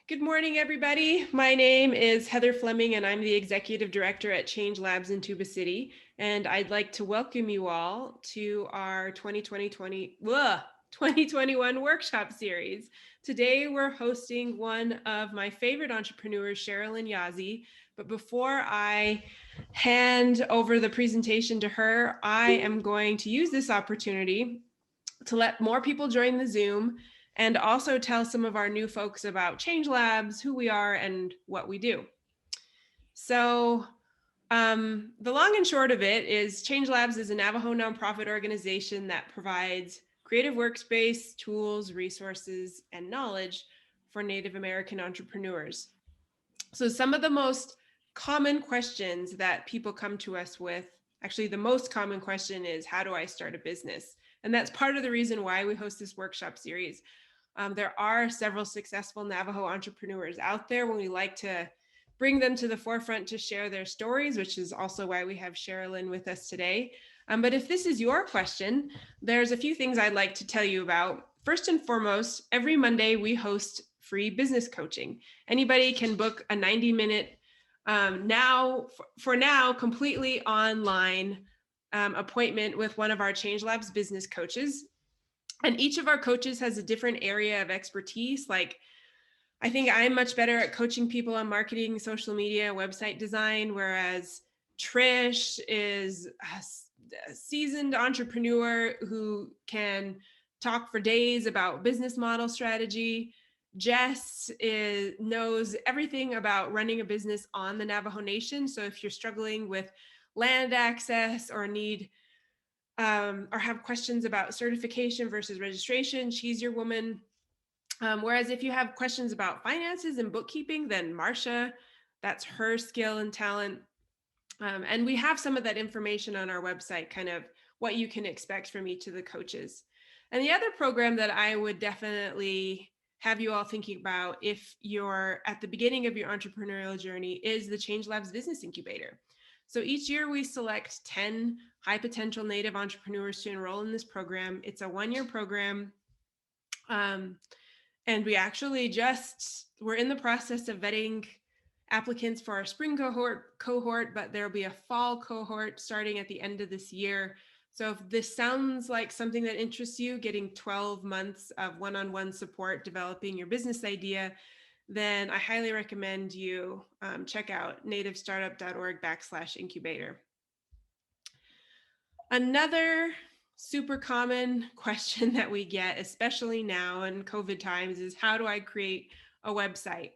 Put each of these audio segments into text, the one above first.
Good morning, everybody. My name is Heather Fleming, and I'm the Executive Director at Changelabs in Tuba City. And I'd like to welcome you all to our 2021 workshop series. Today, we're hosting one of my favorite entrepreneurs, Cherilyn Yazzie. But before I hand over the presentation to her, I am going to use this opportunity to let more people join the Zoom and also tell some of our new folks about Changelabs, who we are, and what we do. So the long and short of it is Changelabs is a Navajo nonprofit organization that provides creative workspace, tools, resources, and knowledge for Native American entrepreneurs. So some of the most common questions that people come to us with, actually the most common question is, how do I start a business? And that's part of the reason why we host this workshop series. There are several successful Navajo entrepreneurs out there when we like to bring them to the forefront to share their stories, which is also why we have Cherilyn with us today. But if this is your question, there's a few things I'd like to tell you about. First and foremost, every Monday we host free business coaching. Anybody can book a 90-minute, for now, completely online appointment with one of our Changelabs business coaches. And each of our coaches has a different area of expertise. Like, I think I'm much better at coaching people on marketing, social media, website design, whereas Trish is a seasoned entrepreneur who can talk for days about business model strategy. Jess knows everything about running a business on the Navajo Nation. So if you're struggling with land access or need or have questions about certification versus registration, she's your woman. Whereas if you have questions about finances and bookkeeping, then Marsha, that's her skill and talent. And we have some of that information on our website, kind of what you can expect from each of the coaches. And the other program that I would definitely have you all thinking about if you're at the beginning of your entrepreneurial journey is the Changelabs Business Incubator. So each year we select 10 high potential Native entrepreneurs to enroll in this program. It's a one-year program. And we actually we're in the process of vetting applicants for our spring cohort, but there'll be a fall cohort starting at the end of this year. So if this sounds like something that interests you, getting 12 months of one-on-one support, developing your business idea, then I highly recommend you check out nativestartup.org/incubator. Another super common question that we get, especially now in COVID times, is how do I create a website?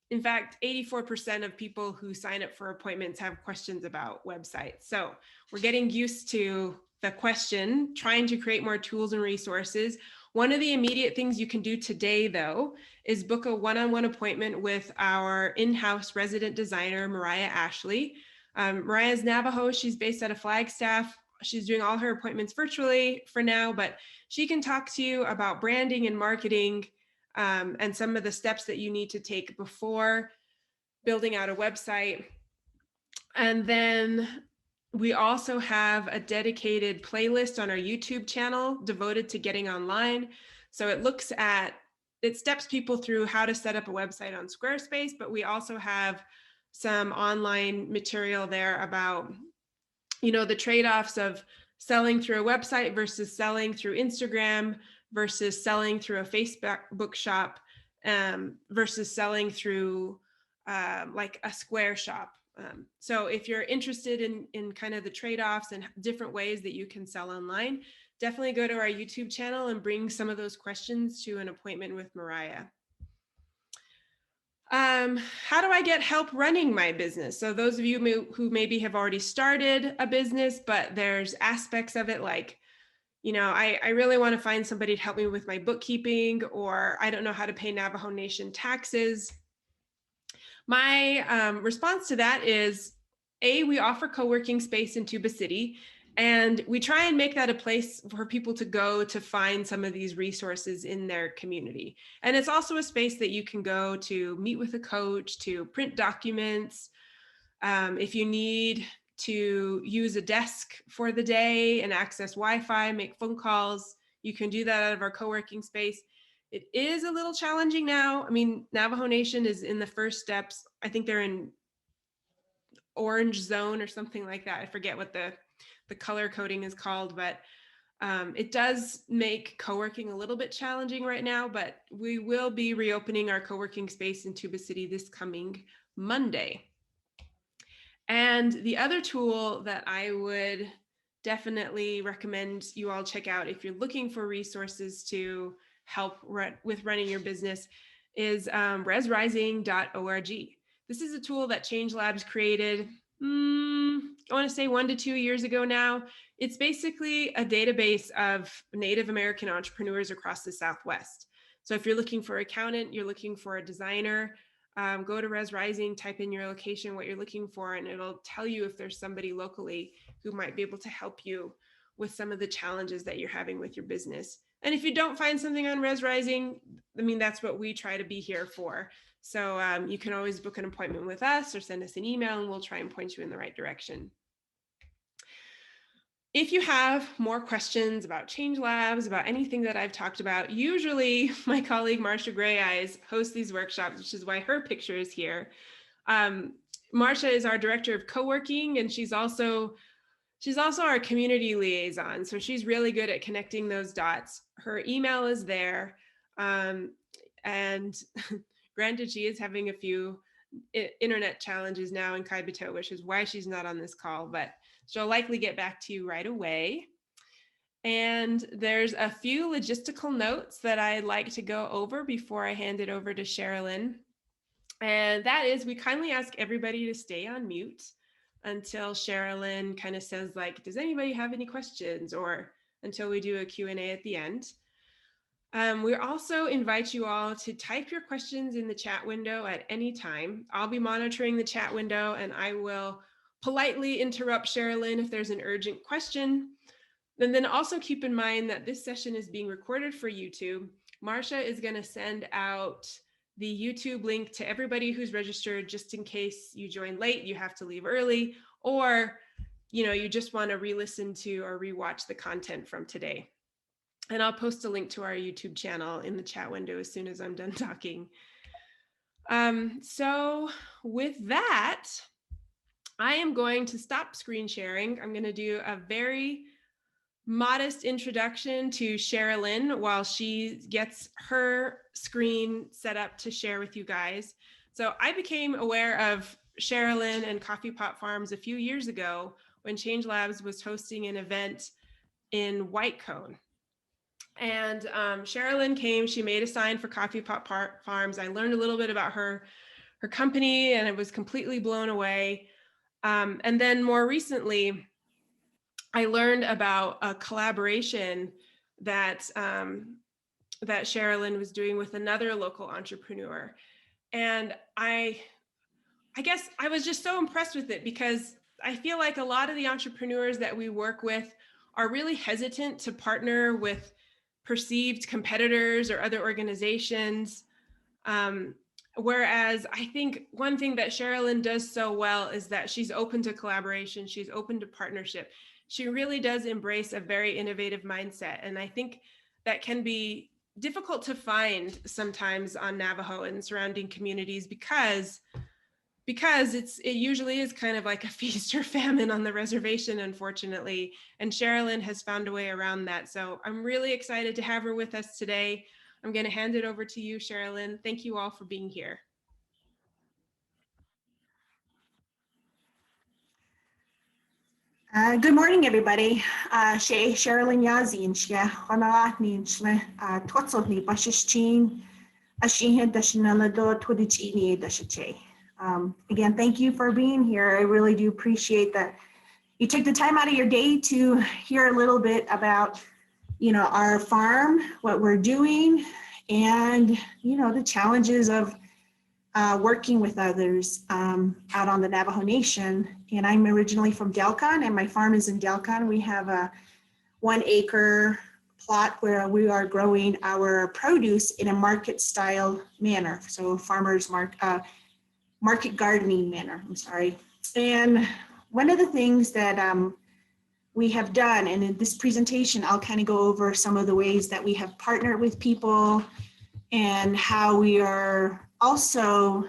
In fact, 84% of people who sign up for appointments have questions about websites. So we're getting used to the question, trying to create more tools and resources. One of the immediate things you can do today, though, is book a one-on-one appointment with our in-house resident designer, Mariah Ashley. Mariah's Navajo. She's based out of Flagstaff. She's doing all her appointments virtually for now, but she can talk to you about branding and marketing and some of the steps that you need to take before building out a website. And then we also have a dedicated playlist on our YouTube channel devoted to getting online. So it steps people through how to set up a website on Squarespace, but we also have some online material there about, the trade-offs of selling through a website versus selling through Instagram versus selling through a Facebook shop versus selling through like a Square shop. So if you're interested in kind of the trade-offs and different ways that you can sell online, definitely go to our YouTube channel and bring some of those questions to an appointment with Mariah. How do I get help running my business? So those of you who maybe have already started a business, but there's aspects of it like, I really want to find somebody to help me with my bookkeeping, or I don't know how to pay Navajo Nation taxes. My response to that is, we offer co-working space in Tuba City, and we try and make that a place for people to go to find some of these resources in their community. And it's also a space that you can go to meet with a coach, to print documents. If you need to use a desk for the day and access Wi-Fi, make phone calls, you can do that out of our co-working space. It is a little challenging now. I mean, Navajo Nation is in the first steps. I think they're in orange zone or something like that. I forget what the color coding is called, but it does make co-working a little bit challenging right now, but we will be reopening our co-working space in Tuba City this coming Monday. And the other tool that I would definitely recommend you all check out if you're looking for resources to help with running your business is resrising.org. This is a tool that Changelabs created, I want to say 1 to 2 years ago now. It's basically a database of Native American entrepreneurs across the Southwest. So if you're looking for an accountant, you're looking for a designer, go to Res Rising, type in your location, what you're looking for, and it'll tell you if there's somebody locally who might be able to help you with some of the challenges that you're having with your business. And if you don't find something on Res Rising, I mean, that's what we try to be here for. So you can always book an appointment with us or send us an email and we'll try and point you in the right direction. If you have more questions about Changelabs, about anything that I've talked about, usually my colleague Marsha Gray Eyes hosts these workshops, which is why her picture is here. Marsha is our director of co-working, and she's also our community liaison. So she's really good at connecting those dots. Her email is there. And granted, she is having a few internet challenges now in Kaibito, which is why she's not on this call, but she'll likely get back to you right away. And there's a few logistical notes that I'd like to go over before I hand it over to Cherilyn. And that is, we kindly ask everybody to stay on mute until Cherilyn kind of says, like, does anybody have any questions, or until we do a Q&A at the end. We also invite you all to type your questions in the chat window at any time. I'll be monitoring the chat window and I will politely interrupt Cherilyn if there's an urgent question. And then also keep in mind that this session is being recorded for YouTube. Marsha is going to send out the YouTube link to everybody who's registered, just in case you join late, you have to leave early, or you just want to re-listen to or re-watch the content from today. And I'll post a link to our YouTube channel in the chat window as soon as I'm done talking. So with that, I am going to stop screen sharing. I'm going to do a very modest introduction to Cherilyn while she gets her screen set up to share with you guys. So I became aware of Cherilyn and Coffee Pot Farms a few years ago when Changelabs was hosting an event in Whitecone. And Cherilyn came, she made a sign for Coffee Pot Farms. I learned a little bit about her company, and I was completely blown away. And then more recently, I learned about a collaboration that Cherilyn was doing with another local entrepreneur. And I guess I was just so impressed with it, because I feel like a lot of the entrepreneurs that we work with are really hesitant to partner with perceived competitors or other organizations. Whereas I think one thing that Cherilyn does so well is that she's open to collaboration, she's open to partnership. She really does embrace a very innovative mindset. And I think that can be difficult to find sometimes on Navajo and surrounding communities, because it usually is kind of like a feast or famine on the reservation, unfortunately. And Cherilyn has found a way around that. So I'm really excited to have her with us today. I'm going to hand it over to you, Cherilyn. Thank you all for being here. Good morning, everybody. Cherilyn Yazzie, and she honatni shle totsohni bashishchin ashihe dashinalado twodichini dashiche. Again, thank you for being here. I really do appreciate that you took the time out of your day to hear a little bit about, our farm, what we're doing, and, the challenges of working with others out on the Navajo Nation. And I'm originally from Dilkon, and my farm is in Dilkon. We have a 1 acre plot where we are growing our produce in a market style manner. So farmers market gardening manner, I'm sorry. And one of the things that we have done, and in this presentation, I'll kind of go over some of the ways that we have partnered with people and how we are also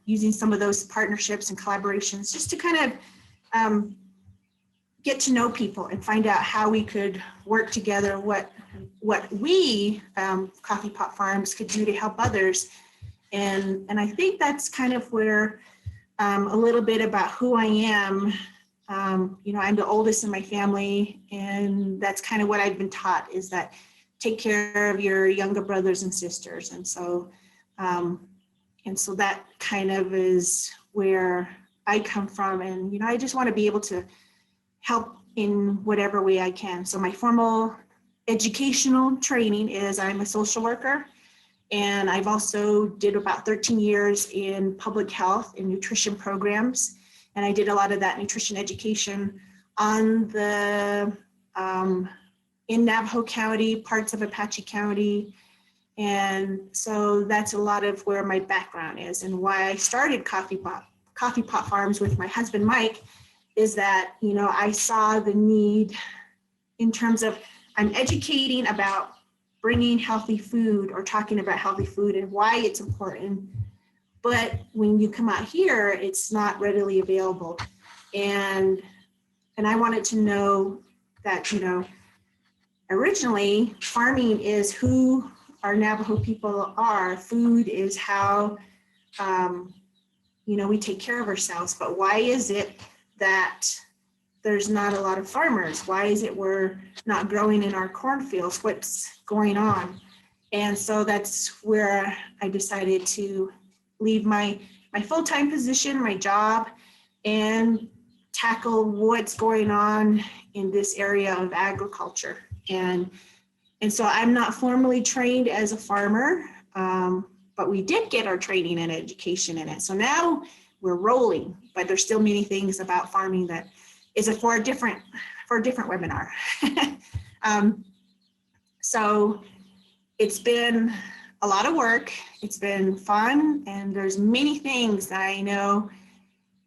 using some of those partnerships and collaborations just to kind of get to know people and find out how we could work together, what we coffee pot farms could do to help others. And I think that's kind of where a little bit about who I am. You know, I'm the oldest in my family, and that's kind of what I've been taught, is that take care of your younger brothers and sisters. And so that kind of is where I come from. And, you know, I just want to be able to help in whatever way I can. So my formal educational training is I'm a social worker, and I've also did about 13 years in public health and nutrition programs. And I did a lot of that nutrition education on the in Navajo County, parts of Apache County. And so that's a lot of where my background is, and why I started coffee pot farms with my husband, Mike, is that, you know, I saw the need in terms of I'm educating about bringing healthy food or talking about healthy food and why it's important. But when you come out here, it's not readily available. And I wanted to know that, you know, originally farming is who our Navajo people are. Food is how, you know, we take care of ourselves. But why is it that there's not a lot of farmers? Why is it we're not growing in our cornfields? What's going on? And so that's where I decided to leave my full-time position, my job, and tackle what's going on in this area of agriculture. And so I'm not formally trained as a farmer, but we did get our training and education in it. So now we're rolling, but there's still many things about farming that is for a different webinar. So it's been a lot of work. It's been fun, and there's many things that I know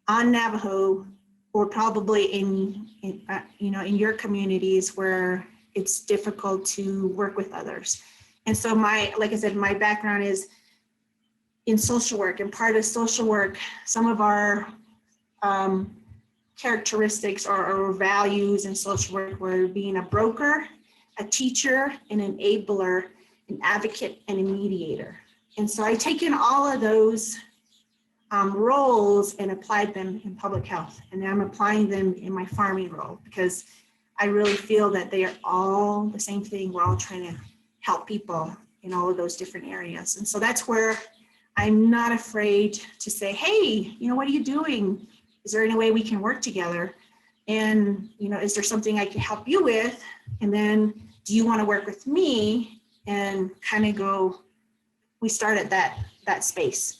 on Navajo, or probably in you know, in your communities where it's difficult to work with others. And so like I said, my background is in social work, and part of social work, some of our characteristics or values in social work were being a broker, a teacher, an enabler, an advocate, and a mediator. And so I've taken all of those roles and applied them in public health. And now I'm applying them in my farming role, because I really feel that they are all the same thing. We're all trying to help people in all of those different areas. And so that's where I'm not afraid to say, hey, you know, what are you doing? Is there any way we can work together? And, you know, is there something I can help you with? And then do you want to work with me? And kind of go, we start at that space.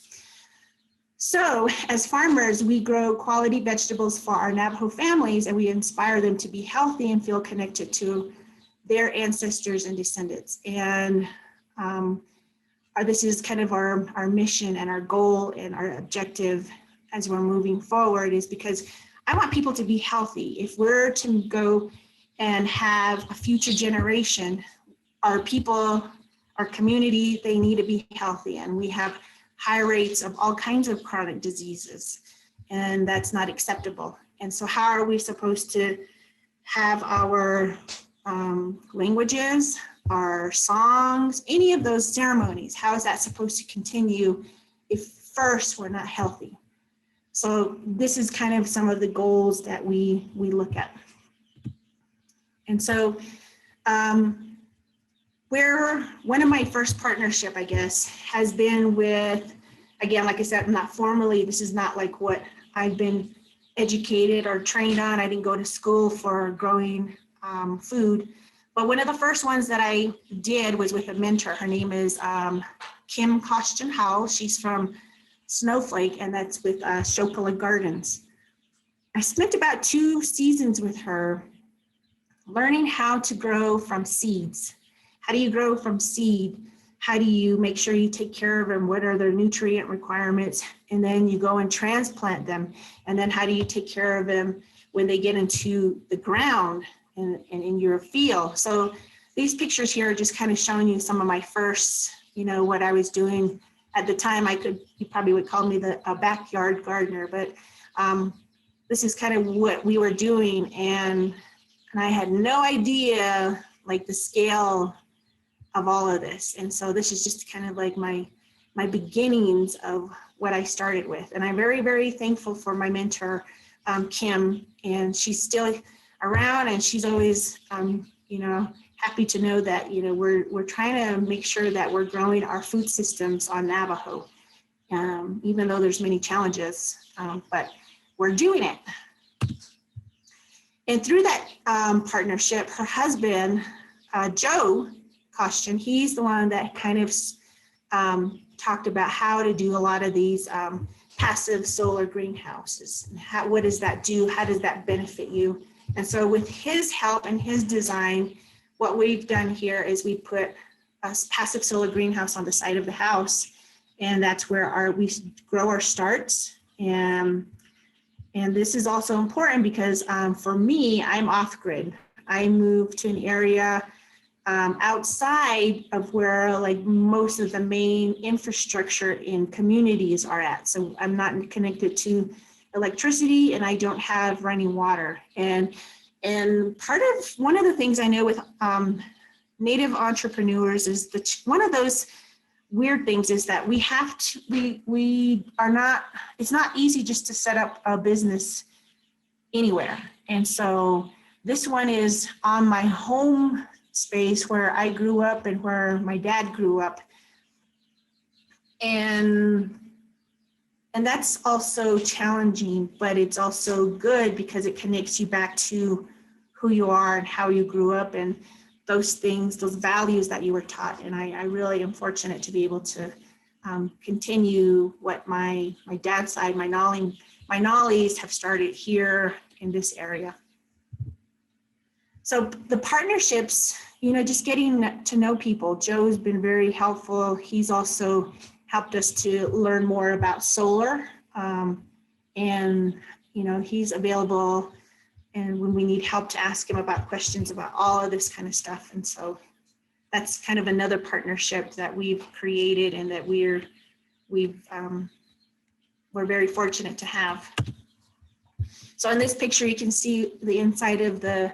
So as farmers, we grow quality vegetables for our Navajo families, and we inspire them to be healthy and feel connected to their ancestors and descendants. And this is kind of our mission and our goal and our objective as we're moving forward, is because I want people to be healthy. If we're to go and have a future generation, our people, our community, they need to be healthy. And we have high rates of all kinds of chronic diseases, and that's not acceptable. And so how are we supposed to have our languages, our songs, any of those ceremonies? How is that supposed to continue if first we're not healthy? So this is kind of some of the goals that we look at. And so one of my first partnership, I guess, has been with, again, like I said, not formally, this is not like what I've been educated or trained on. I didn't go to school for growing food. But one of the first ones that I did was with a mentor. Her name is Kim Kostian Howell. She's from Snowflake, and that's with Shokola Gardens. I spent about 2 seasons with her learning how to grow from seeds. How do you grow from seed? How do you make sure you take care of them? What are their nutrient requirements? And then you go and transplant them. And then how do you take care of them when they get into the ground and in your field? So these pictures here are just kind of showing you some of my first, you know, what I was doing at the time. You probably would call me a backyard gardener, but this is kind of what we were doing. And I had no idea like the scale of all of this. And so this is just kind of like my beginnings of what I started with. And I'm very, very thankful for my mentor, Kim, and she's still around, and she's always, you know, happy to know that, you know, we're trying to make sure that we're growing our food systems on Navajo, even though there's many challenges, but we're doing it. And through that partnership, her husband, Joe Costian, he's the one that kind of talked about how to do a lot of these passive solar greenhouses. What does that do? How does that benefit you? And so with his help and his design, what we've done here is we put a passive solar greenhouse on the side of the house, and that's where we grow our starts. And this is also important because for me, I'm off grid. I moved to an area outside of where like most of the main infrastructure in communities are at. So I'm not connected to electricity, and I don't have running water. And one of the things I know with Native entrepreneurs is that one of those weird things is that it's not easy just to set up a business anywhere. And so this one is on my home space where I grew up and where my dad grew up. And that's also challenging, but it's also good because it connects you back to who you are and how you grew up and those things, those values that you were taught. And I really am fortunate to be able to continue what my dad's side, my Nollies have started here in this area. So the partnerships, you know, just getting to know people. Joe's been very helpful. He's also helped us to learn more about solar. And, you know, he's available, and when we need help, to ask him about questions about all of this kind of stuff. And so that's kind of another partnership that we've created and that we're very fortunate to have. So in this picture, you can see the inside of the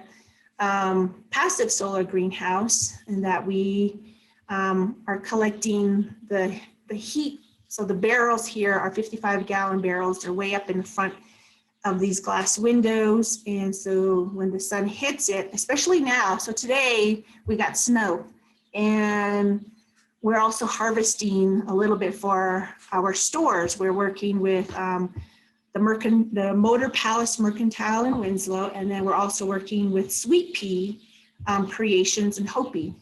passive solar greenhouse, and that we are collecting the heat. So the barrels here are 55-gallon barrels. They're way up in the front of these glass windows. And so when the sun hits it, especially now, so today we got snow, and we're also harvesting a little bit for our stores. We're working with the Motor Palace Mercantile in Winslow, and then we're also working with Sweet Pea Creations in Hopi.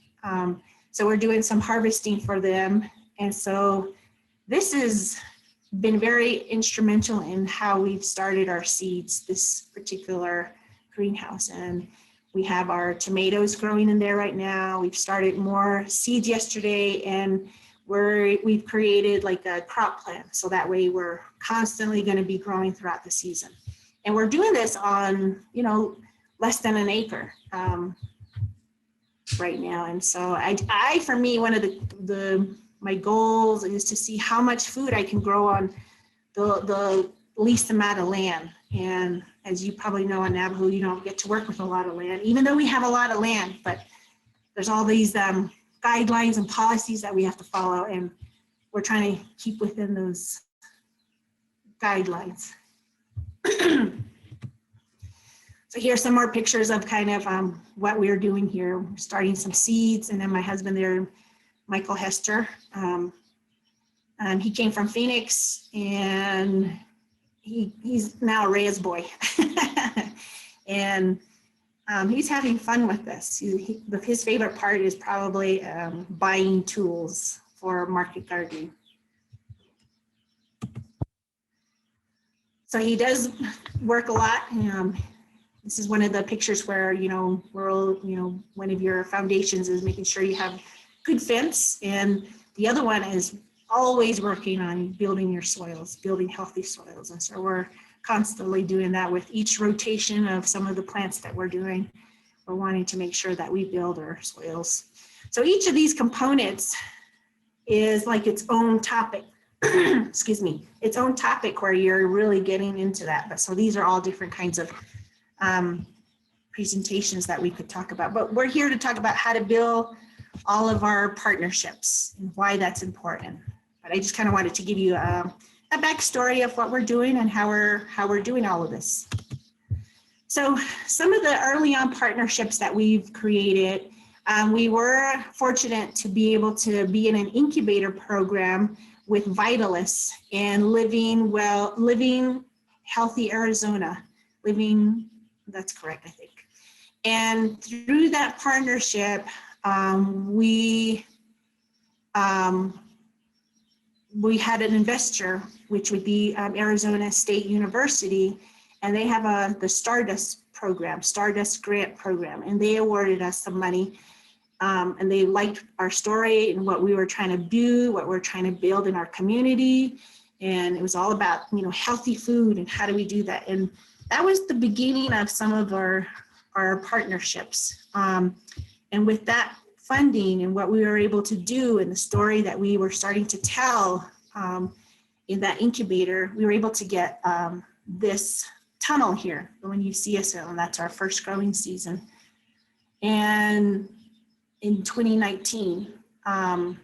So we're doing some harvesting for them. And so this has been very instrumental in how we've started our seeds, this particular greenhouse. And we have our tomatoes growing in there right now. We've started more seeds yesterday, and we've created like a crop plan. So that way we're constantly going to be growing throughout the season. And we're doing this on, you know, less than an acre right now. And so for me, one of my goals is to see how much food I can grow on the least amount of land. And as you probably know, on Navajo, you don't get to work with a lot of land, even though we have a lot of land, but there's all these guidelines and policies that we have to follow, and we're trying to keep within those guidelines. So here's some more pictures of kind of what we're doing here. We're starting some seeds, and then my husband there, Michael Hester, he came from Phoenix, and he's now a Reyes boy. And he's having fun with this. His favorite part is probably buying tools for market gardening. So he does work a lot. This is one of the pictures where, one of your foundations is making sure you have good fence. And the other one is always working on building your soils, building healthy soils. And so we're constantly doing that with each rotation of some of the plants that we're doing. We're wanting to make sure that we build our soils. So each of these components is like its own topic. Excuse me, its own topic where you're really getting into that. But so these are all different kinds of presentations that we could talk about. But we're here to talk about how to build all of our partnerships and why that's important. But I just kind of wanted to give you a backstory of what we're doing and how we're doing all of this. So some of the early on partnerships that we've created, we were fortunate to be able to be in an incubator program with Vitalists and living healthy Arizona, that's correct, I think. And through that partnership, we had an investor, which would be Arizona State University, and they have the Stardust Grant Program, and they awarded us some money. And they liked our story and what we were trying to do, what we're trying to build in our community. And it was all about, healthy food and how do we do that. And that was the beginning of some of our partnerships. And with that funding and what we were able to do and the story that we were starting to tell in that incubator, we were able to get this tunnel here. When you see us, and that's our first growing season. And in 2019. And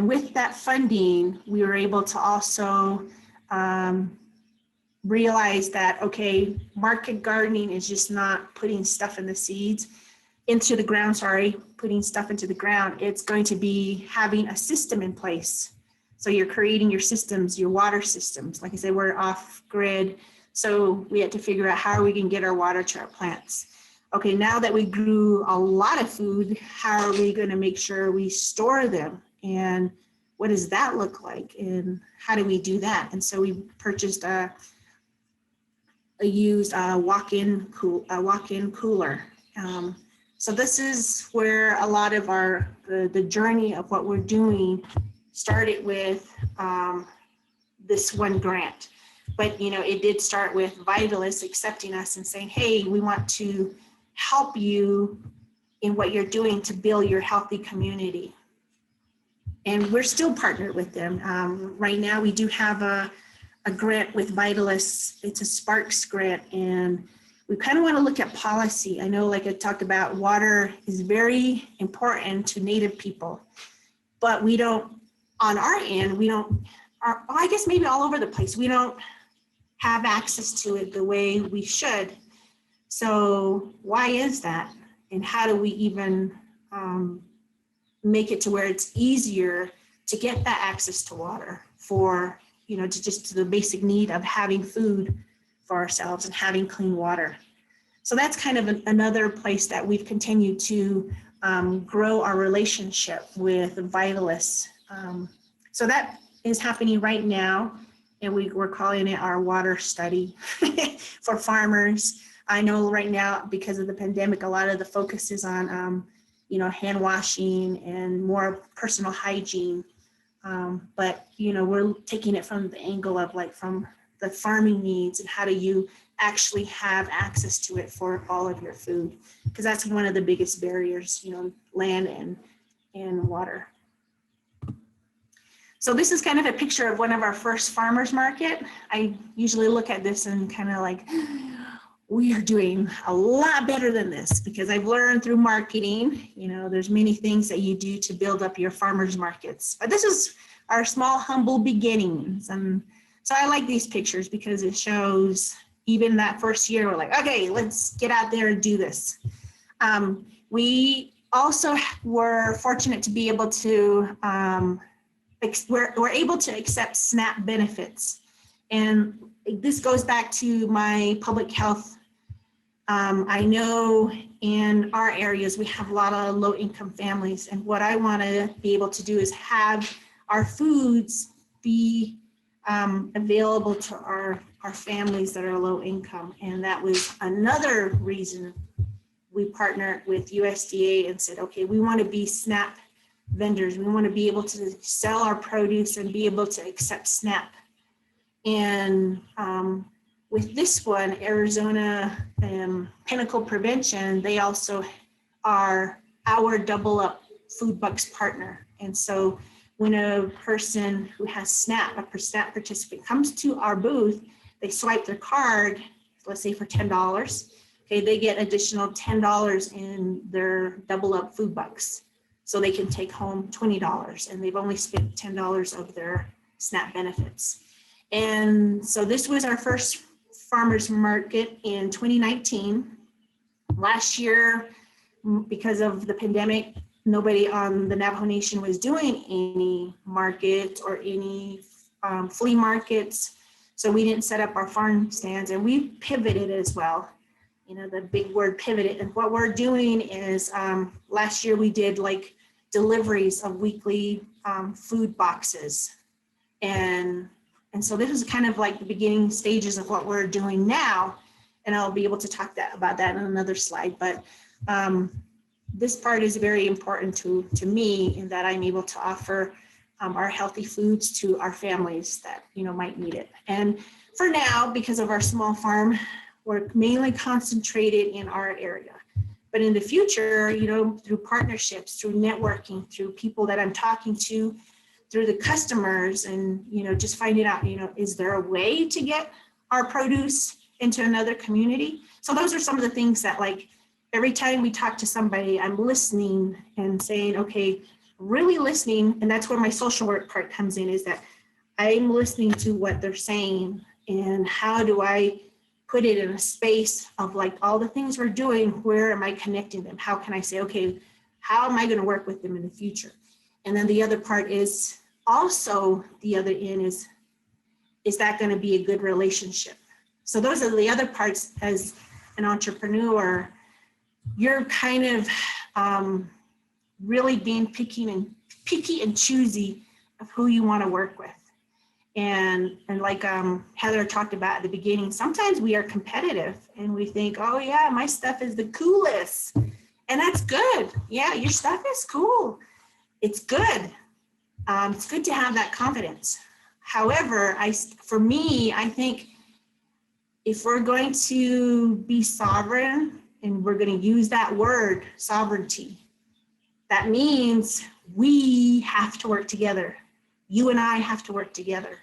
with that funding, we were able to also realize that, okay, market gardening is just not putting stuff in the seeds, into the ground, putting stuff into the ground. It's going to be having a system in place. So you're creating your systems, your water systems. Like I said, we're off grid. So we had to figure out how we can get our water to our plants. Okay, now that we grew a lot of food, how are we going to make sure we store them? And what does that look like? And how do we do that? And so we purchased a used walk-in cooler. So this is where a lot of the journey of what we're doing started with this one grant. But it did start with Vitalists accepting us and saying, hey, we want to help you in what you're doing to build your healthy community. And we're still partnered with them. Right now we do have a grant with Vitalists. It's a Sparks grant, and we kind of want to look at policy. I know, like I talked about, water is very important to Native people, but we don't, on our end, I guess maybe all over the place, we don't have access to it the way we should. So why is that? And how do we even make it to where it's easier to get that access to water for, to the basic need of having food for ourselves and having clean water. So that's kind of another place that we've continued to grow our relationship with Vitalists. So that is happening right now, and we're calling it our water study for farmers. I know right now, because of the pandemic, a lot of the focus is on, hand washing and more personal hygiene. But, we're taking it from the angle of from the farming needs and how do you actually have access to it for all of your food? Because that's one of the biggest barriers, land and water. So this is kind of a picture of one of our first farmers market. I usually look at this and kind of we are doing a lot better than this, because I've learned through marketing, there's many things that you do to build up your farmers markets. But this is our small, humble beginnings. And so I like these pictures because it shows even that first year, we're like, okay, let's get out there and do this. We also were fortunate to be able to, we're able to accept SNAP benefits. And this goes back to my public health. I know in our areas, we have a lot of low income families. And what I want to be able to do is have our foods be available to our families that are low income. And that was another reason we partnered with USDA and said, okay, we want to be SNAP vendors. We want to be able to sell our produce and be able to accept SNAP. And with this one, Arizona Pinnacle Prevention, they also are our Double Up Food Bucks partner. And so when a person who has SNAP, a SNAP participant comes to our booth, they swipe their card, let's say for $10. Okay, they get additional $10 in their double up food bucks. So they can take home $20 and they've only spent $10 of their SNAP benefits. And so this was our first farmers market in 2019. Last year, because of the pandemic, nobody on the Navajo Nation was doing any markets or any flea markets. So we didn't set up our farm stands, and we pivoted as well. You know, the big word pivoted. And what we're doing is last year we did like deliveries of weekly food boxes. And so this is kind of like the beginning stages of what we're doing now. And I'll be able to talk about that in another slide. But this part is very important to me, in that I'm able to offer our healthy foods to our families that, you know, might need it. And for now, because of our small farm, we're mainly concentrated in our area. But in the future, you know, through partnerships, through networking, through people that I'm talking to, through the customers, and, you know, just finding out, you know, is there a way to get our produce into another community? So those are some of the things that, like, every time we talk to somebody, I'm listening and saying, okay, really listening. And that's where my social work part comes in, is that I'm listening to what they're saying, and how do I put it in a space of, like, all the things we're doing, where am I connecting them? How can I say, okay, how am I going to work with them in the future? And then the other part is also, the other end is that going to be a good relationship? So those are the other parts. As an entrepreneur, you're kind of really being picky and choosy of who you want to work with. And like Heather talked about at the beginning, sometimes we are competitive and we think, oh yeah, my stuff is the coolest. And that's good. Yeah, your stuff is cool. It's good. It's good to have that confidence. However, for me, I think if we're going to be sovereign, and we're going to use that word, sovereignty, that means we have to work together. You and I have to work together.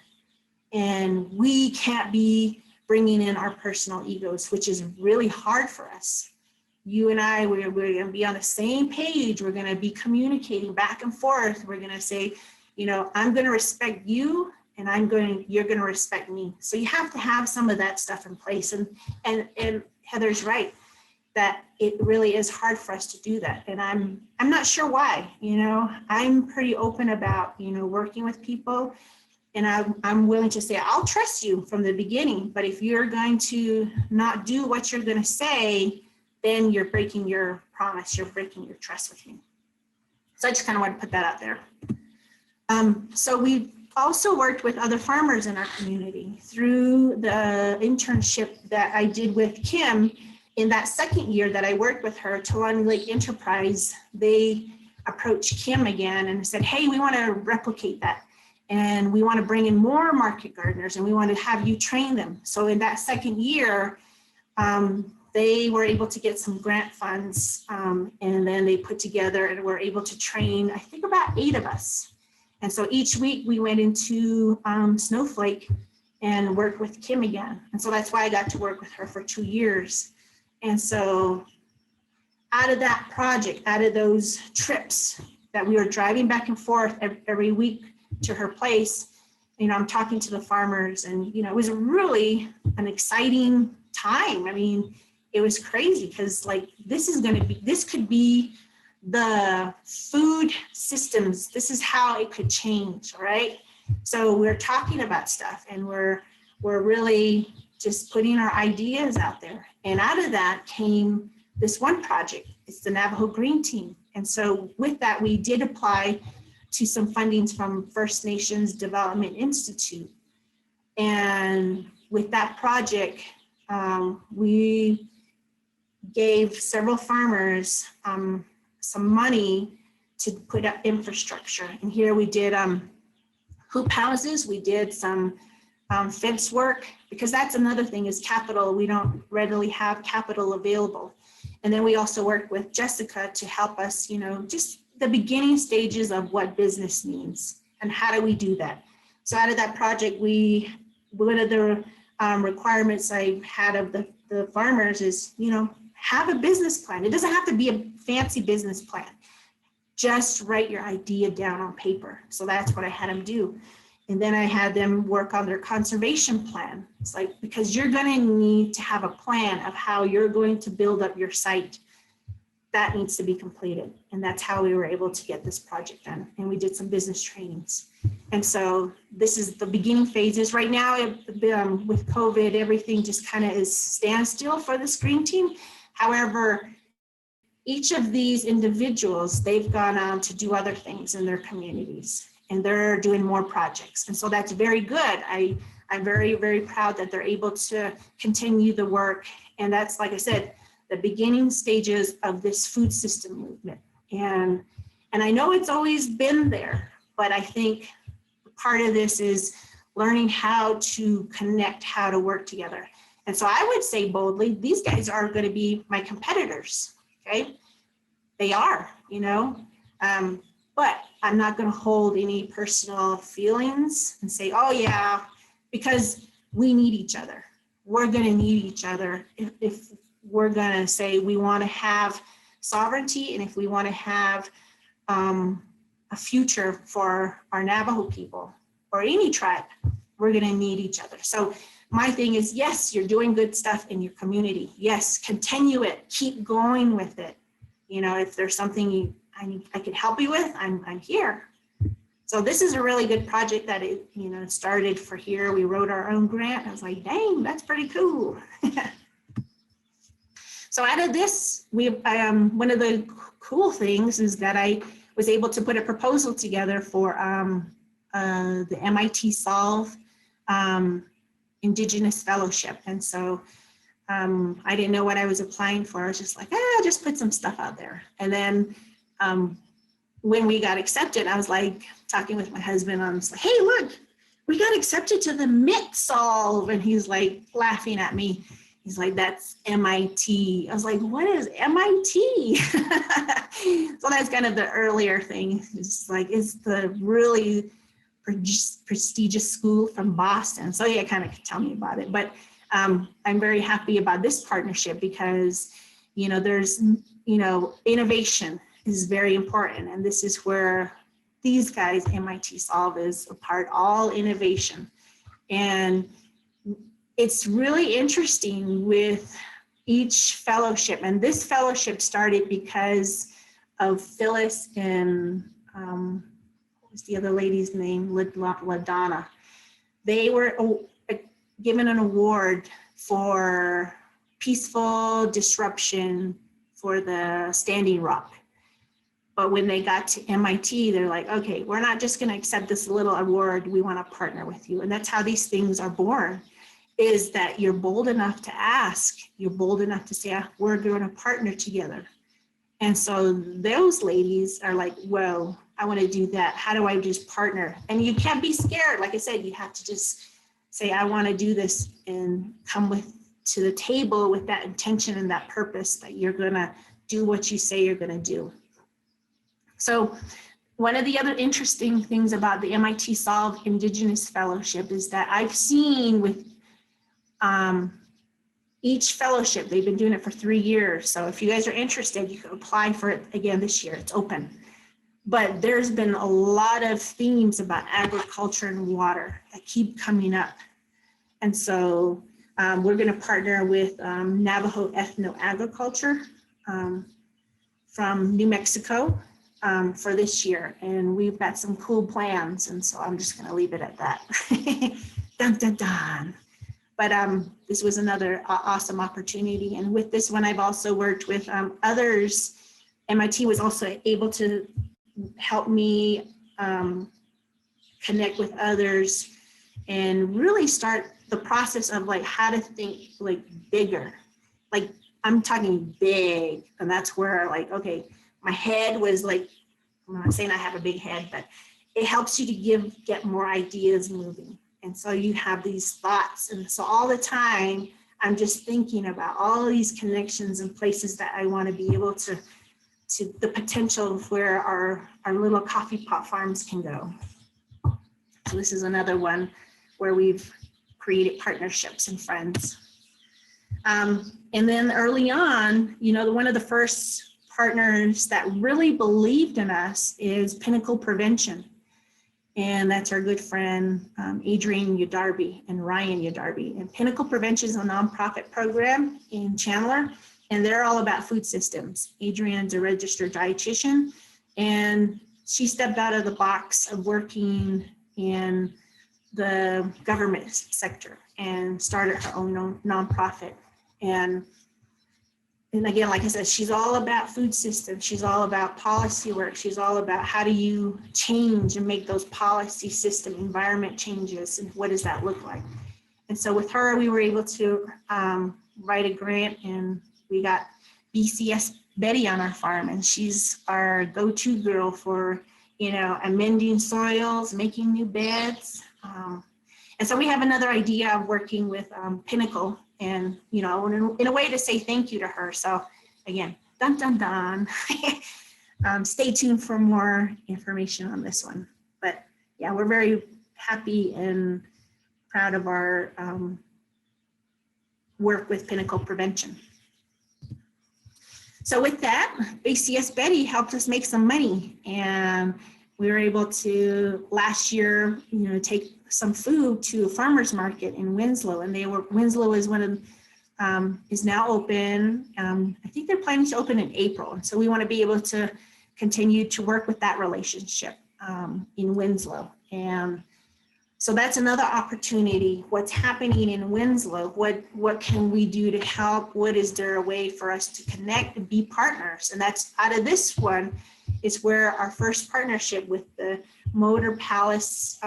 And we can't be bringing in our personal egos, which is really hard for us. You and I, we're going to be on the same page. We're going to be communicating back and forth. We're going to say, you know, I'm going to respect you, and you're going to respect me. So you have to have some of that stuff in place. And Heather's right, that it really is hard for us to do that. And I'm not sure why. You know, I'm pretty open about, you know, working with people, and I'm willing to say, I'll trust you from the beginning, but if you're going to not do what you're going to say, then you're breaking your promise, you're breaking your trust with me. So I just kind of want to put that out there. So we also worked with other farmers in our community through the internship that I did with Kim. In that second year that I worked with her, Tulani Lake Enterprise, they approached Kim again and said, hey, we want to replicate that. And we want to bring in more market gardeners, and we want to have you train them. So in that second year, they were able to get some grant funds, and then they put together and were able to train, I think, about 8 of us. And so each week we went into Snowflake and worked with Kim again. And so that's why I got to work with her for 2 years. And so out of that project, out of those trips that we were driving back and forth every week to her place, you know, I'm talking to the farmers, and, you know, it was really an exciting time. I mean, it was crazy, because, like, this could be the food systems. This is how it could change, right? So we're talking about stuff, and we're really just putting our ideas out there. And out of that came this one project. It's the Navajo Green Team. And so with that, we did apply to some fundings from First Nations Development Institute. And with that project, we gave several farmers some money to put up infrastructure. And here we did hoop houses, we did some fence work, because that's another thing, is capital. We don't readily have capital available. And then we also worked with Jessica to help us, you know, just the beginning stages of what business means and how do we do that. So out of that project, one of the requirements I had of the farmers is, have a business plan. It doesn't have to be a fancy business plan. Just write your idea down on paper. So that's what I had them do. And then I had them work on their conservation plan. It's like, because you're going to need to have a plan of how you're going to build up your site. That needs to be completed. And that's how we were able to get this project done. And we did some business trainings. And so this is the beginning phases. Right now, with COVID, everything just kind of is standstill for the screen team. However, each of these individuals, they've gone on to do other things in their communities, and they're doing more projects. And so that's very good. I'm very, very proud that they're able to continue the work. And that's, like I said, the beginning stages of this food system movement. And I know it's always been there, but I think part of this is learning how to connect, how to work together. And so I would say boldly, these guys are going to be my competitors, okay? They are, but I'm not going to hold any personal feelings and say, oh yeah, because we need each other. We're going to need each other if we're going to say we want to have sovereignty, and if we want to have a future for our Navajo people or any tribe, we're going to need each other. So my thing is, yes, you're doing good stuff in your community. Yes, continue it. Keep going with it. If there's something I could help you with, I'm here. So this is a really good project that it started for here. We wrote our own grant. I was like, dang, that's pretty cool. So out of this, one of the cool things is that I was able to put a proposal together for the MIT Solve Indigenous Fellowship. And so I didn't know what I was applying for. I was just like, just put some stuff out there. And then when we got accepted, I was like talking with my husband. I was like, hey, look, we got accepted to the MIT Solve. And he's like laughing at me. He's like, that's MIT. I was like, what is MIT? So that's kind of the earlier thing. It's like, it's the really prestigious school from Boston. So yeah, kind of tell me about it. But I'm very happy about this partnership because, there's, innovation is very important. And this is where these guys, MIT Solve, is a part, all innovation. And it's really interesting with each fellowship. And this fellowship started because of Phyllis and what was the other lady's name? LaDonna. They were given an award for peaceful disruption for the Standing Rock. But when they got to MIT, they're like, okay, we're not just going to accept this little award. We want to partner with you. And that's how these things are born, is that you're bold enough to ask. You're bold enough to say, we're going to partner together. And so those ladies are like, well, I want to do that. How do I just partner? And you can't be scared. Like I said, you have to just say, I want to do this, and come to the table with that intention and that purpose that you're going to do what you say you're going to do. So one of the other interesting things about the MIT Solve Indigenous Fellowship is that I've seen with each fellowship, they've been doing it for 3 years. So if you guys are interested, you can apply for it again this year. It's open. But there's been a lot of themes about agriculture and water that keep coming up. And so we're going to partner with Navajo Ethno-Agriculture from New Mexico for this year. And we've got some cool plans. And so I'm just going to leave it at that. Dun, dun, dun. But this was another awesome opportunity. And with this one, I've also worked with others. MIT was also able to help me connect with others and really start the process of like how to think like bigger. Like I'm talking big, and that's where like, okay, my head was like, I'm not saying I have a big head, but it helps you to get more ideas moving. And so you have these thoughts. And so all the time, I'm just thinking about all these connections and places that I want to be able to to the potential of where our little coffee pot farms can go. So this is another one where we've created partnerships and friends. And then early on, one of the first partners that really believed in us is Pinnacle Prevention. And that's our good friend, Adrian Udarby and Ryan Udarby. And Pinnacle Prevention is a nonprofit program in Chandler, and they're all about food systems. Adrian's a registered dietitian, and she stepped out of the box of working in the government sector and started her own nonprofit. And again, like I said, she's all about food systems. She's all about policy work. She's all about how do you change and make those policy system environment changes, and what does that look like? And so with her, we were able to write a grant, and we got BCS Betty on our farm, and she's our go-to girl for, amending soils, making new beds. And so we have another idea of working with Pinnacle, and, in a way to say thank you to her. So again, dun, dun, dun. Stay tuned for more information on this one. But yeah, we're very happy and proud of our work with Pinnacle Prevention. So with that, BCS Betty helped us make some money, and we were able to last year, take some food to a farmer's market in Winslow, and Winslow is is now open. I think they're planning to open in April. And so we want to be able to continue to work with that relationship in Winslow. And so that's another opportunity. What's happening in Winslow? What can we do to help? What is there a way for us to connect and be partners? And that's out of this one is where our first partnership with the Motor Palace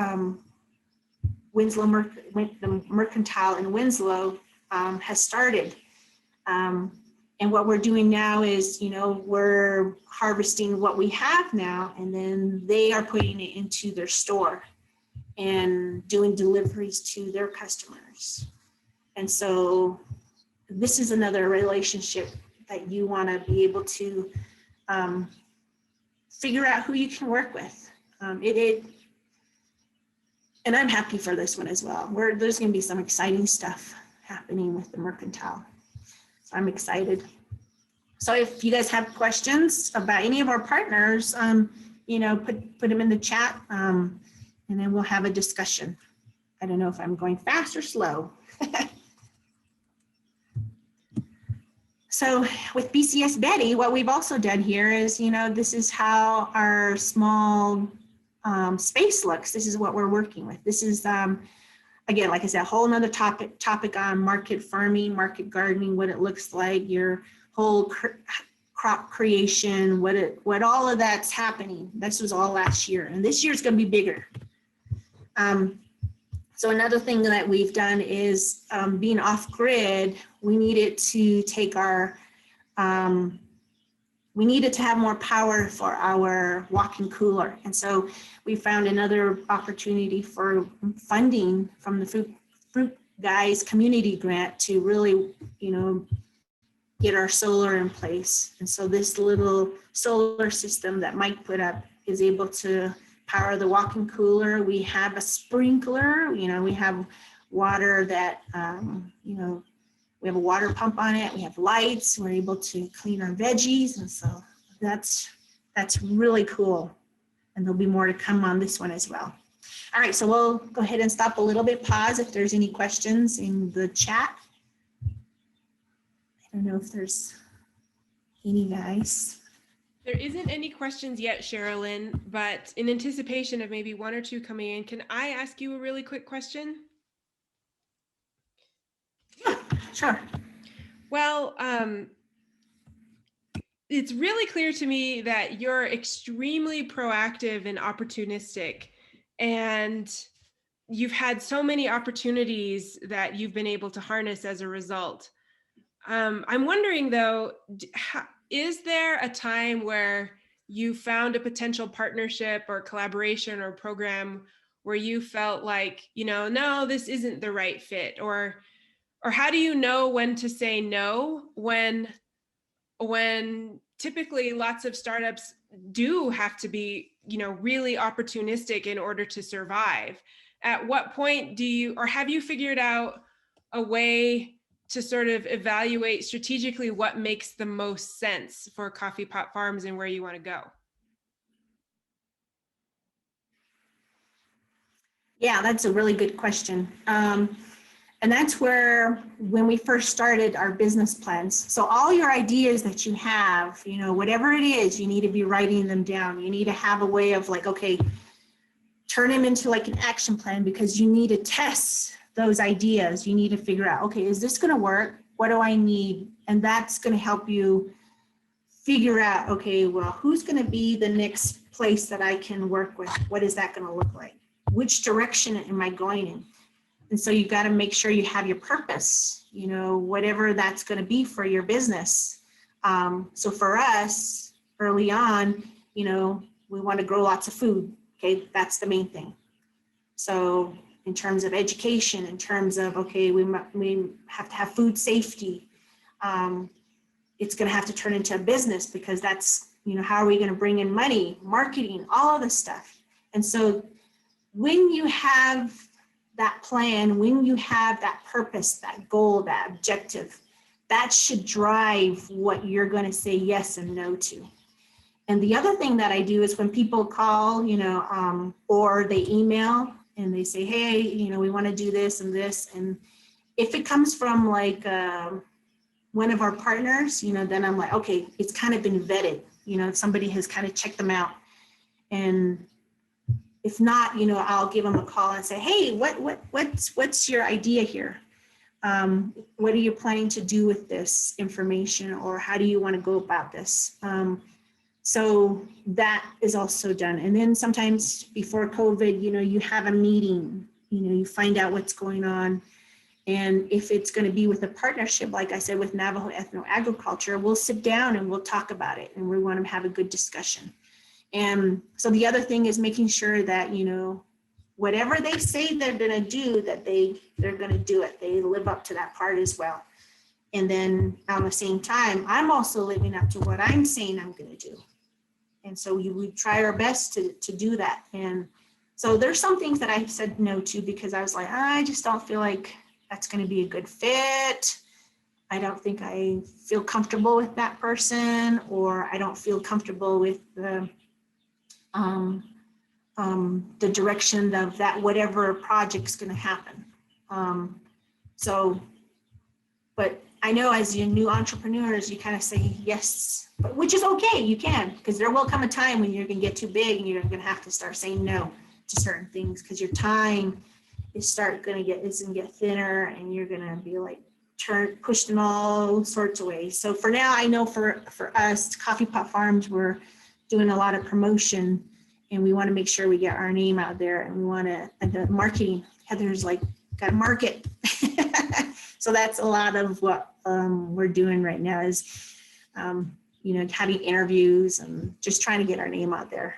Winslow the Mercantile in Winslow has started. And what we're doing now is, we're harvesting what we have now, and then they are putting it into their store and doing deliveries to their customers. And so this is another relationship that you want to be able to figure out who you can work with. And I'm happy for this one as well. There's going to be some exciting stuff happening with the Mercantile. So I'm excited. So if you guys have questions about any of our partners, put them in the chat, and then we'll have a discussion. I don't know if I'm going fast or slow. So with BCS Betty, what we've also done here is, this is how our small space looks. This is what we're working with. This is, again, like I said, a whole nother topic on market farming, market gardening, what it looks like, your whole crop creation, what all of that's happening. This was all last year, and this year is going to be bigger. So another thing that we've done is being off grid, we needed to take we needed to have more power for our walk-in cooler. And so we found another opportunity for funding from the Fruit Guys community grant to really, get our solar in place. And so this little solar system that Mike put up is able to power the walk-in cooler. We have a sprinkler, we have water that, we have a water pump on it. We have lights. We're able to clean our veggies. And so that's really cool. And there'll be more to come on this one as well. All right, so we'll go ahead and stop a little bit, pause if there's any questions in the chat. I don't know if there's any, guys. There isn't any questions yet, Cherilyn, but in anticipation of maybe one or two coming in, can I ask you a really quick question? Yeah, sure. Well, it's really clear to me that you're extremely proactive and opportunistic, and you've had so many opportunities that you've been able to harness as a result. I'm wondering though, is there a time where you found a potential partnership or collaboration or program where you felt like, no, this isn't the right fit, or how do you know when to say no when when typically lots of startups do have to be, really opportunistic in order to survive. At what point do you, or have you figured out a way to sort of evaluate strategically what makes the most sense for coffee pot farms and where you want to go? Yeah, that's a really good question. And that's where, when we first started our business plans, so all your ideas that you have, whatever it is, you need to be writing them down. You need to have a way of like, okay, turn them into like an action plan, because you need to test those ideas. You need to figure out, okay, is this going to work? What do I need? And that's going to help you figure out, okay, well, who's going to be the next place that I can work with? What is that going to look like? Which direction am I going in? And so you got to make sure you have your purpose, whatever that's going to be for your business. So for us, early on, we want to grow lots of food. Okay, that's the main thing. So in terms of education, in terms of, okay, we have to have food safety. It's going to have to turn into a business, because that's, how are we going to bring in money, marketing, all of this stuff. And so when you have that plan, when you have that purpose, that goal, that objective, that should drive what you're going to say yes and no to. And the other thing that I do is when people call, or they email and they say, hey, we want to do this and this. And if it comes from like one of our partners, then I'm like, okay, it's kind of been vetted, somebody has kind of checked them out. And if not, I'll give them a call and say, hey, what's your idea here? What are you planning to do with this information, or how do you want to go about this? So that is also done. And then sometimes before COVID, you have a meeting, you find out what's going on. And if it's going to be with a partnership, like I said, with Navajo ethno-agriculture, we'll sit down and we'll talk about it, and we want to have a good discussion. And so the other thing is making sure that, whatever they say they're going to do, that they're going to do it. They live up to that part as well. And then at the same time, I'm also living up to what I'm saying I'm going to do. And so we try our best to do that. And so there's some things that I said no to, because I was like, I just don't feel like that's going to be a good fit. I don't think I feel comfortable with that person, or I don't feel comfortable with the direction of that, whatever project's going to happen. But I know as you new entrepreneurs, you kind of say yes, but which is okay. You can, because there will come a time when you're going to get too big and you're going to have to start saying no to certain things, because your time is going to get thinner, and you're going to be like pushed in all sorts of ways. So for now, I know for us, Coffee Pot Farms, we're doing a lot of promotion, and we want to make sure we get our name out there, and we want to, and the marketing, Heather's like, got to market. So that's a lot of what we're doing right now is, having interviews and just trying to get our name out there.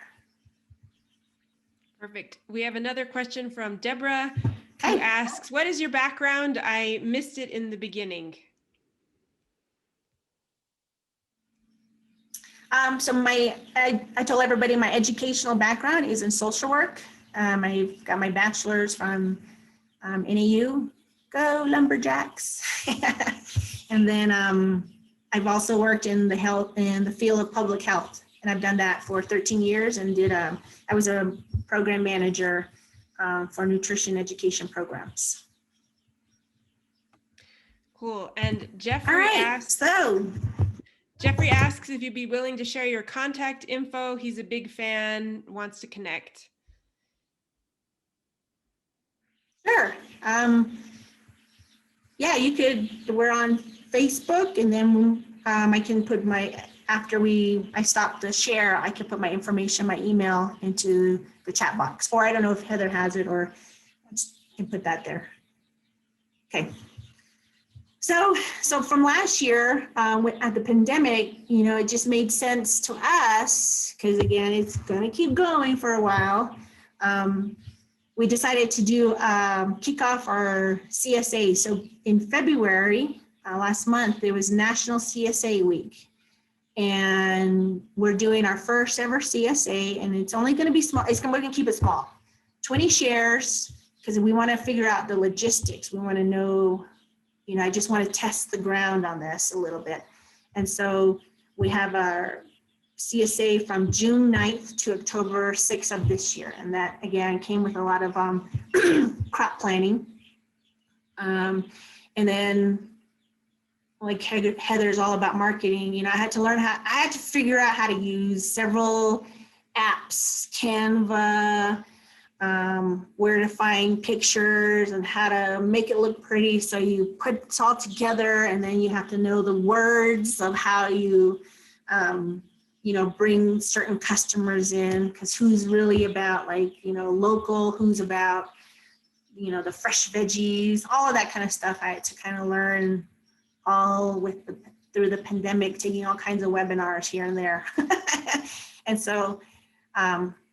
Perfect. We have another question from Deborah, who asks, what is your background? I missed it in the beginning. So I told everybody my educational background is in social work. I've got my bachelor's from NAU, go Lumberjacks. And then I've also worked in the field of public health, and I've done that for 13 years, and I was a program manager for nutrition education programs. Cool. And Jeffrey asks if you'd be willing to share your contact info. He's a big fan, wants to connect. Sure. Yeah, you could, we're on Facebook, and then I can put after I stop the share, I can put my information, my email into the chat box, or I don't know if Heather has it, or I can put that there. Okay. So from last year, at the pandemic, it just made sense to us, because again, it's going to keep going for a while. We decided to kick off our CSA. So in February, last month, there was National CSA Week. And we're doing our first ever CSA, and it's only going to be small. We're going to keep it small, 20 shares, because we want to figure out the logistics. We want to know, I just want to test the ground on this a little bit. And so we have our CSA from June 9th to October 6th of this year. And that, again, came with a lot of crop planning. And then, like Heather's all about marketing, I had to figure out how to use several apps, Canva, where to find pictures and how to make it look pretty. So you put it all together, and then you have to know the words of how you, bring certain customers in, because who's really about local, who's about, the fresh veggies, all of that kind of stuff. I had to kind of learn all through the pandemic, taking all kinds of webinars here and there. And so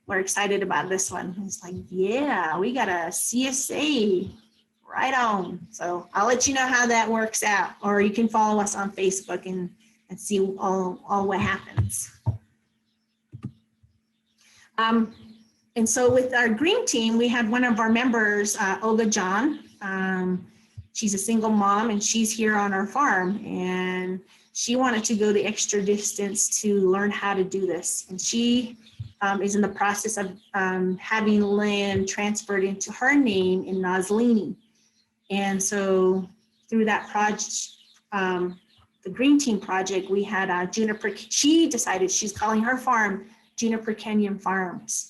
we're excited about this one. It's like, yeah, we got a CSA right on. So I'll let you know how that works out, or you can follow us on Facebook and see all what happens. And so with our green team, we had one of our members, Olga John. She's a single mom, and she's here on our farm, and she wanted to go the extra distance to learn how to do this. And she is in the process of having land transferred into her name in Noslini. And so through that project, the Green Team project, we had Juniper. She decided she's calling her farm Juniper Canyon Farms.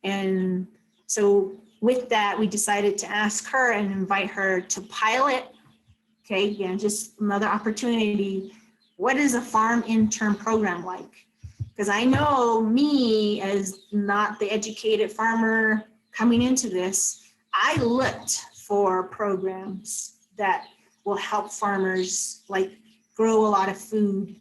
And so with that, we decided to ask her and invite her to pilot. Okay, again, just another opportunity. What is a farm intern program like? Because I know me, as not the educated farmer coming into this, I looked for programs that will help farmers grow a lot of food.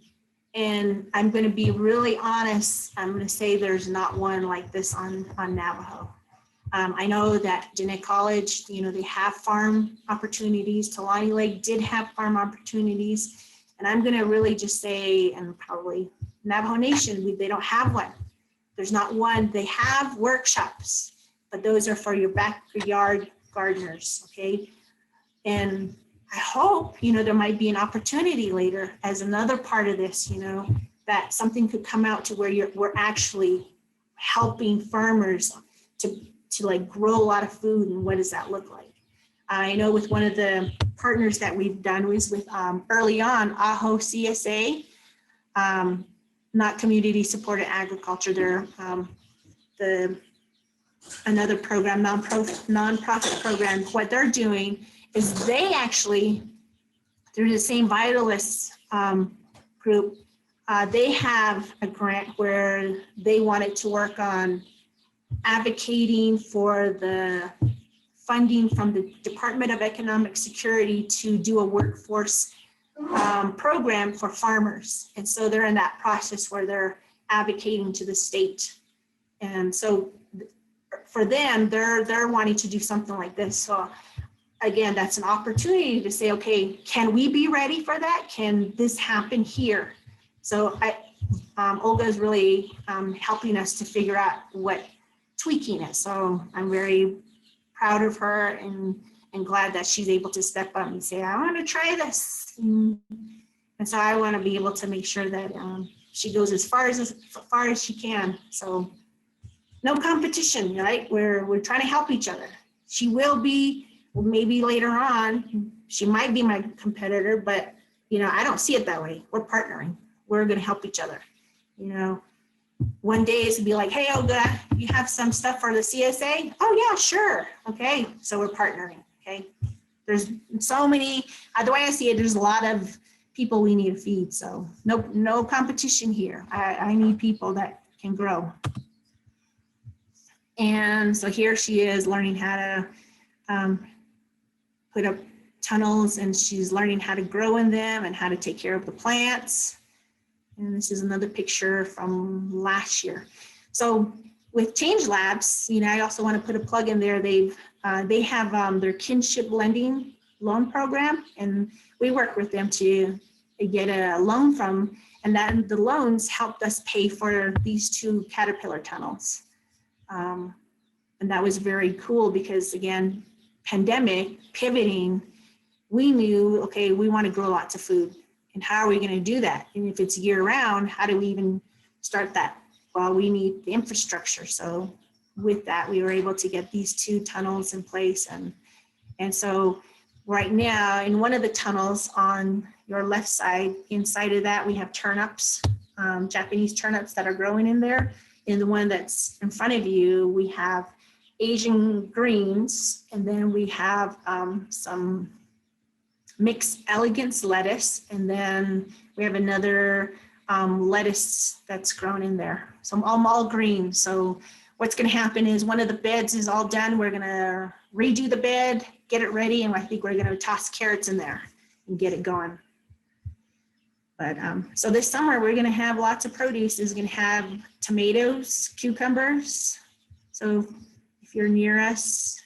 And I'm going to be really honest. I'm going to say there's not one like this on Navajo. I know that Diné College, they have farm opportunities. Talani Lake did have farm opportunities. And I'm going to really just say, and probably Navajo Nation, they don't have one. There's not one. They have workshops, but those are for your backyard gardeners, okay? And I hope, there might be an opportunity later as another part of this, that something could come out to where we're actually helping farmers to grow a lot of food. And what does that look like? I know with one of the partners that we've done was with early on, Aho CSA, not community supported agriculture. They're another program, nonprofit program. What they're doing is they actually, through the same Vitalists group, they have a grant where they wanted to work on advocating for the funding from the Department of Economic Security to do a workforce program for farmers. And so they're in that process where they're advocating to the state. And so for them, they're wanting to do something like this. So again, that's an opportunity to say, okay, can we be ready for that? Can this happen here? So Olga is really helping us to figure out what tweaking is. So I'm very proud of her and glad that she's able to step up and say, I want to try this. And so I want to be able to make sure that she goes as far as she can. So no competition, right? We're trying to help each other. She will be, maybe later on, she might be my competitor, but I don't see it that way. We're partnering. We're going to help each other. One day it's gonna be like, hey, Olga, you have some stuff for the CSA? Oh yeah, sure. Okay, so we're partnering. Okay, there's so many. The way I see it, there's a lot of people we need to feed. So no competition here. I need people that can grow. And so here she is learning how to put up tunnels, and she's learning how to grow in them and how to take care of the plants. And this is another picture from last year. So with Changelabs, I also want to put a plug in there. They have their kinship lending loan program, and we work with them to get a loan from And then the loans helped us pay for these 2 caterpillar tunnels. And that was very cool because, again, pandemic, pivoting, we knew, okay, we want to grow lots of food. And how are we going to do that? And if it's year round, how do we even start that? Well, we need the infrastructure. So with that, we were able to get these 2 tunnels in place. And so right now, in one of the tunnels on your left side, inside of that, we have turnips, Japanese turnips that are growing in there. In the one that's in front of you, we have Asian greens, and then we have some mixed elegance lettuce, and then we have another lettuce that's grown in there. So I'm all green. So what's going to happen is one of the beds is all done. We're going to redo the bed, get it ready, and I think we're going to toss carrots in there and get it going. But so this summer we're going to have lots of produce. Is going to have tomatoes, cucumbers. So if you're near us,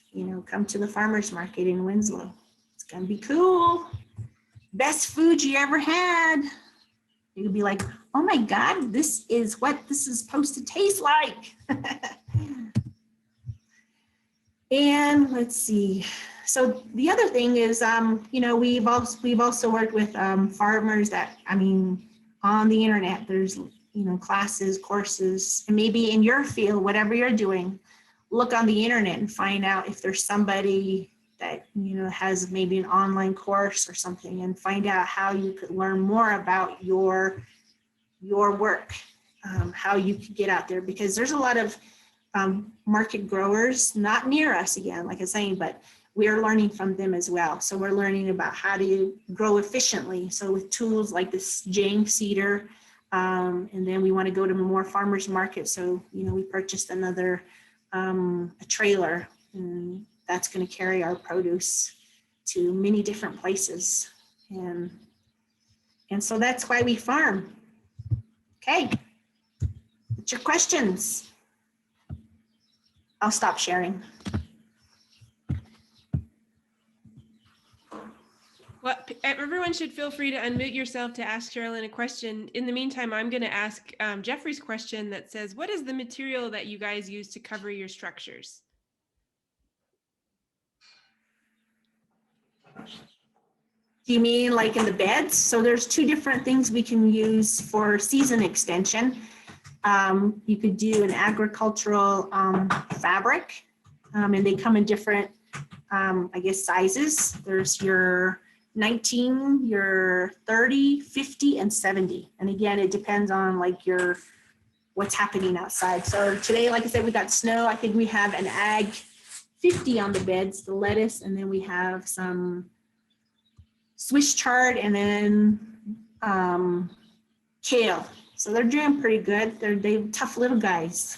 come to the farmers market in Winslow. It's going to be cool. Best food you ever had. You'll be like, oh my God, this is what this is supposed to taste like. And let's see. So the other thing is, we've also worked with farmers that, on the internet, there's, classes, courses, and maybe in your field, whatever you're doing, look on the internet and find out if there's somebody that, has maybe an online course or something, and find out how you could learn more about your work, how you could get out there, because there's a lot of market growers, not near us again, like I was saying, but we're learning from them as well. So we're learning about how to grow efficiently. So with tools like this Jang seeder, and then we want to go to more farmers markets. So, we purchased another, a trailer, and that's going to carry our produce to many different places. And so that's why we farm. Okay, what's your questions? I'll stop sharing. Well, everyone should feel free to unmute yourself to ask Cherilyn a question. In the meantime, I'm going to ask Jeffrey's question that says, what is the material that you guys use to cover your structures? Do you mean like in the beds? So there's 2 different things we can use for season extension. You could do an agricultural fabric, and they come in different, sizes. There's your 19, your 30, 50, and 70. And again, it depends on what's happening outside. So today, like I said, we got snow. I think we have an ag 50 on the beds, the lettuce, and then we have some Swiss chard, and then kale. So they're doing pretty good. They're tough little guys.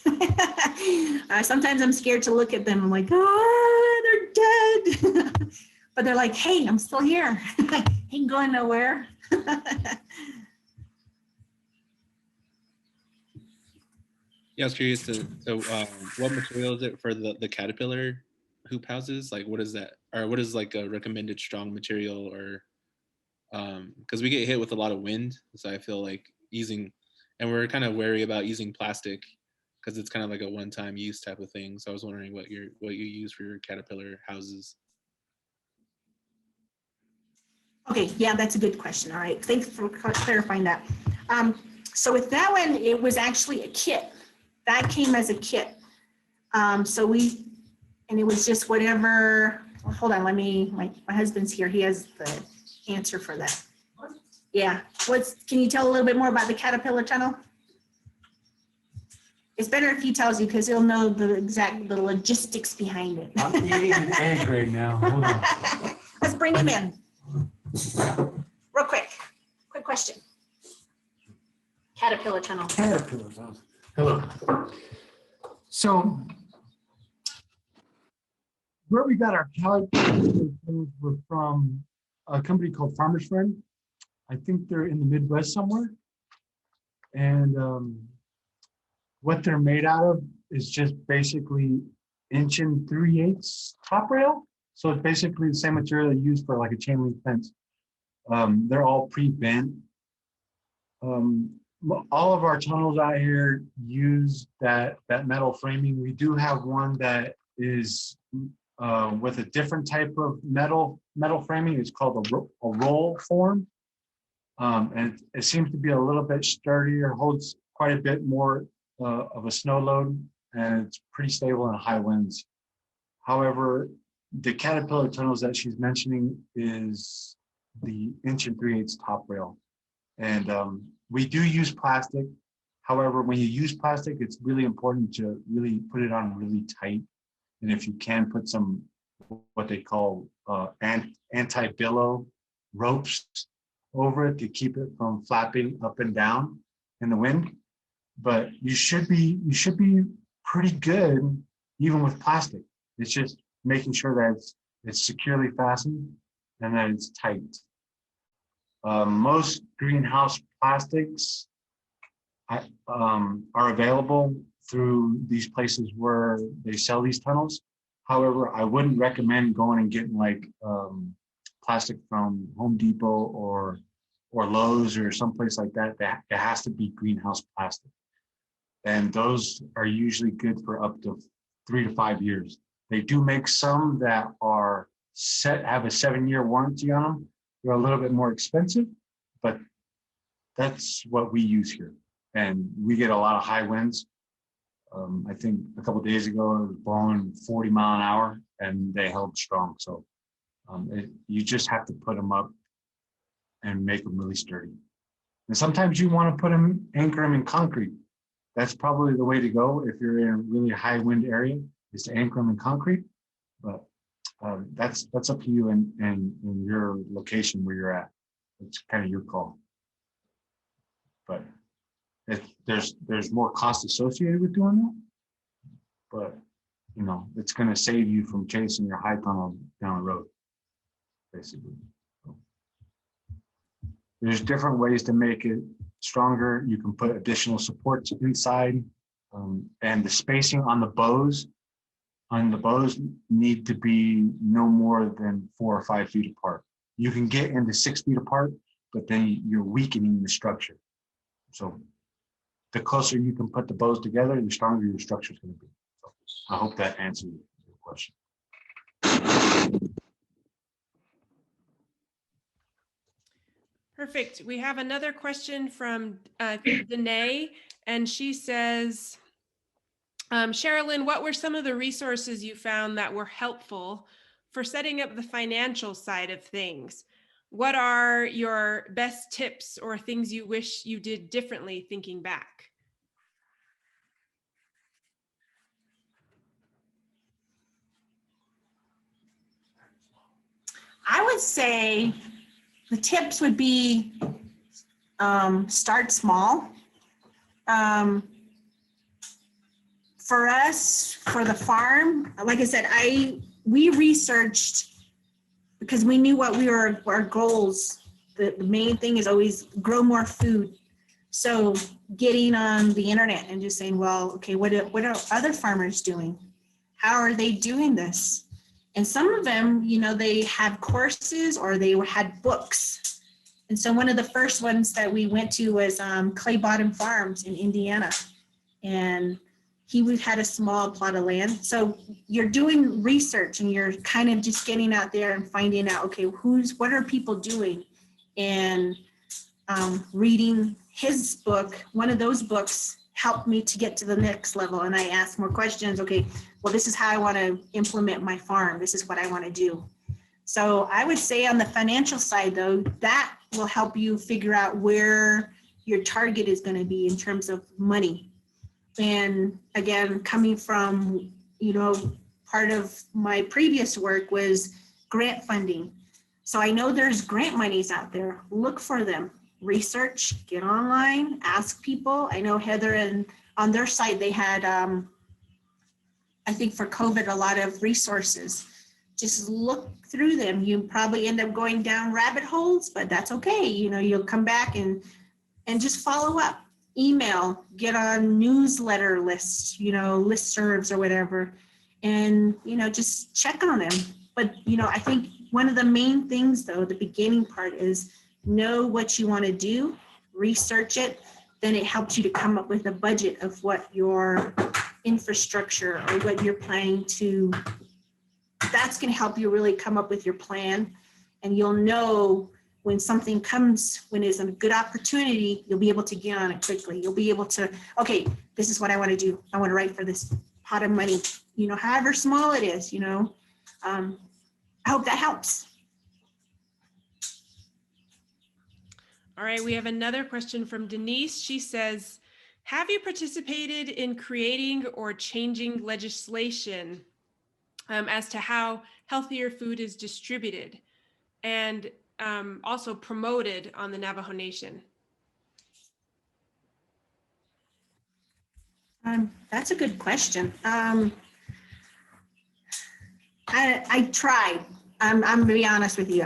Sometimes I'm scared to look at them. I'm like, oh, they're dead. But they're like, hey, I'm still here. Ain't going nowhere. Yeah, I was curious what material is it for the caterpillar hoop houses? Like, what is that? Or what is like a recommended strong material? Or because we get hit with a lot of wind, so I feel like and we're kind of wary about using plastic because it's kind of like a one-time use type of thing. So I was wondering what you use for your caterpillar houses. Okay, yeah, that's a good question. All right, thanks for clarifying that. So with that one, it was actually a kit. That came as a kit. And it was just whatever, well, hold on, my husband's here. He has the answer for that. Yeah, can you tell a little bit more about the caterpillar tunnel? It's better if he tells you because he'll know the logistics behind it. I'm eating an egg right now. Hold on. Let's bring him in. Real quick question. Caterpillar tunnel. Caterpillars. Hello. So where we got our caterpillars were from a company called Farmer's Friend. I think they're in the Midwest somewhere. And what they're made out of is just basically 1 3/8 top rail. So it's basically the same material they use for like a chain link fence. They're all pre-bent. All of our tunnels out here use that metal framing. We do have one that is with a different type of metal framing. It's called a roll form, and it seems to be a little bit sturdier, holds quite a bit more of a snow load, and it's pretty stable in high winds. However, the Caterpillar tunnels that she's mentioning is the 1 3/8" top rail. And we do use plastic. However, when you use plastic, it's really important to really put it on really tight. And if you can, put some what they call anti-billow ropes over it to keep it from flapping up and down in the wind. But you should be pretty good even with plastic. It's just making sure that it's securely fastened and that it's tight. Most greenhouse plastics are available through these places where they sell these tunnels. However, I wouldn't recommend going and getting like plastic from Home Depot or Lowe's or someplace like that. It has to be greenhouse plastic. And those are usually good for up to 3 to 5 years. They do make some that are have a 7-year warranty on them. They're a little bit more expensive, but that's what we use here. And we get a lot of high winds. I think a couple of days ago, it was blowing 40 mile an hour and they held strong. So you just have to put them up and make them really sturdy. And sometimes you want to anchor them in concrete. That's probably the way to go if you're in a really high wind area, is to anchor them in concrete. But that's up to you and your location where you're at. It's kind of your call. But there's more cost associated with doing that. But you know, it's going to save you from chasing your high tunnel down the road, basically. So, there's different ways to make it stronger. You can put additional supports inside, and the spacing on the bows need to be no more than 4 or 5 feet apart. You can get into 6 feet apart, but then you're weakening the structure. So the closer you can put the bows together, the stronger your structure is going to be. So I hope that answers your question. Perfect. We have another question from Danae, and she says, Cherilyn, what were some of the resources you found that were helpful for setting up the financial side of things? What are your best tips or things you wish you did differently thinking back? I would say the tips would be start small. For us, for the farm, like I said, we researched because we knew what our goals. The main thing is always grow more food. So getting on the internet and just saying, well, okay, what are other farmers doing? How are they doing this? And some of them, you know, they had courses or they had books. And so one of the first ones that we went to was Clay Bottom Farms in Indiana. And he had a small plot of land. So you're doing research and you're kind of just getting out there and finding out, okay, what are people doing? And reading his book, one of those books helped me to get to the next level. And I asked more questions. Okay, well, this is how I want to implement my farm. This is what I want to do. So I would say on the financial side, though, that will help you figure out where your target is going to be in terms of money. And again, coming from, you know, part of my previous work was grant funding. So I know there's grant monies out there. Look for them. Research, get online, ask people. I know Heather and on their site, they had, I think for COVID, a lot of resources. Just look through them. You probably end up going down rabbit holes, but that's okay. You know, you'll come back and just follow up. Email, get on newsletter lists, you know, listservs or whatever, and, you know, just check on them. But, you know, I think one of the main things, though, the beginning part is know what you want to do, research it, then it helps you to come up with a budget of what your infrastructure or what you're planning to, that's going to help you really come up with your plan. And you'll know when something comes, when it's a good opportunity, you'll be able to get on it quickly. You'll be able to, okay, this is what I want to do. I want to write for this pot of money, you know, however small it is, you know. I hope that helps. All right, we have another question from Denise. She says, have you participated in creating or changing legislation as to how healthier food is distributed and also promoted on the Navajo Nation? That's a good question. I tried. I'm gonna be honest with you.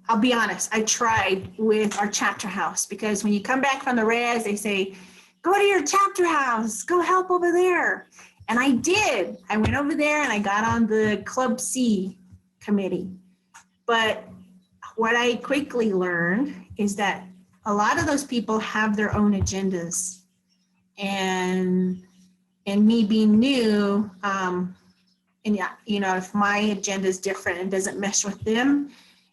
I'll be honest. I tried with our chapter house, because when you come back from the res, they say, go to your chapter house, go help over there. And I did. I went over there and I got on the Club C committee. But what I quickly learned is that a lot of those people have their own agendas. And me being new, and yeah, you know, if my agenda is different and doesn't mesh with them,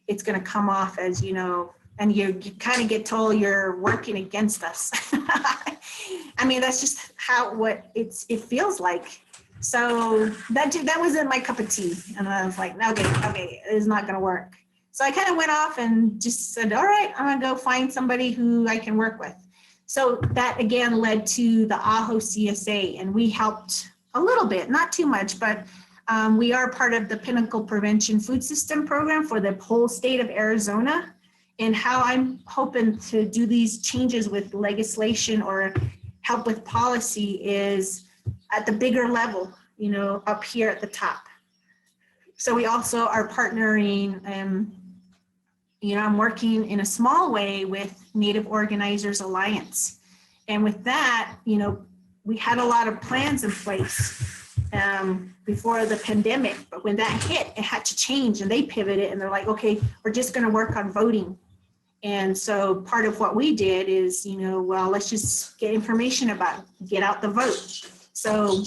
it's going to come off as, you know, and you kind of get told you're working against us. I mean, that's just it feels like. So that wasn't my cup of tea. And I was like, okay, it's not going to work. So I kind of went off and just said, all right, I'm going to go find somebody who I can work with. So that again led to the AHO CSA, and we helped a little bit, not too much, but we are part of the Pinnacle Prevention Food System Program for the whole state of Arizona. And how I'm hoping to do these changes with legislation or help with policy is at the bigger level, you know, up here at the top. So we also are partnering, you know, I'm working in a small way with Native Organizers Alliance. And with that, you know, we had a lot of plans in place before the pandemic, but when that hit, it had to change, and they pivoted and they're like, okay, we're just going to work on voting. And so part of what we did is, you know, well, let's just get information about, get out the vote. So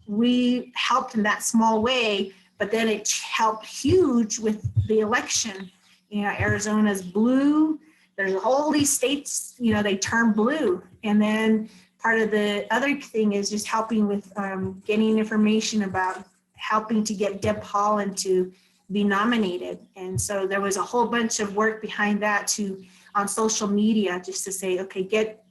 we helped in that small way, but then it helped huge with the election. You know, Arizona's blue. There's all these states, you know, they turn blue. And then part of the other thing is just helping with getting information about helping to get Deb Haaland to be nominated. And so there was a whole bunch of work behind that on social media, just to say, okay, get,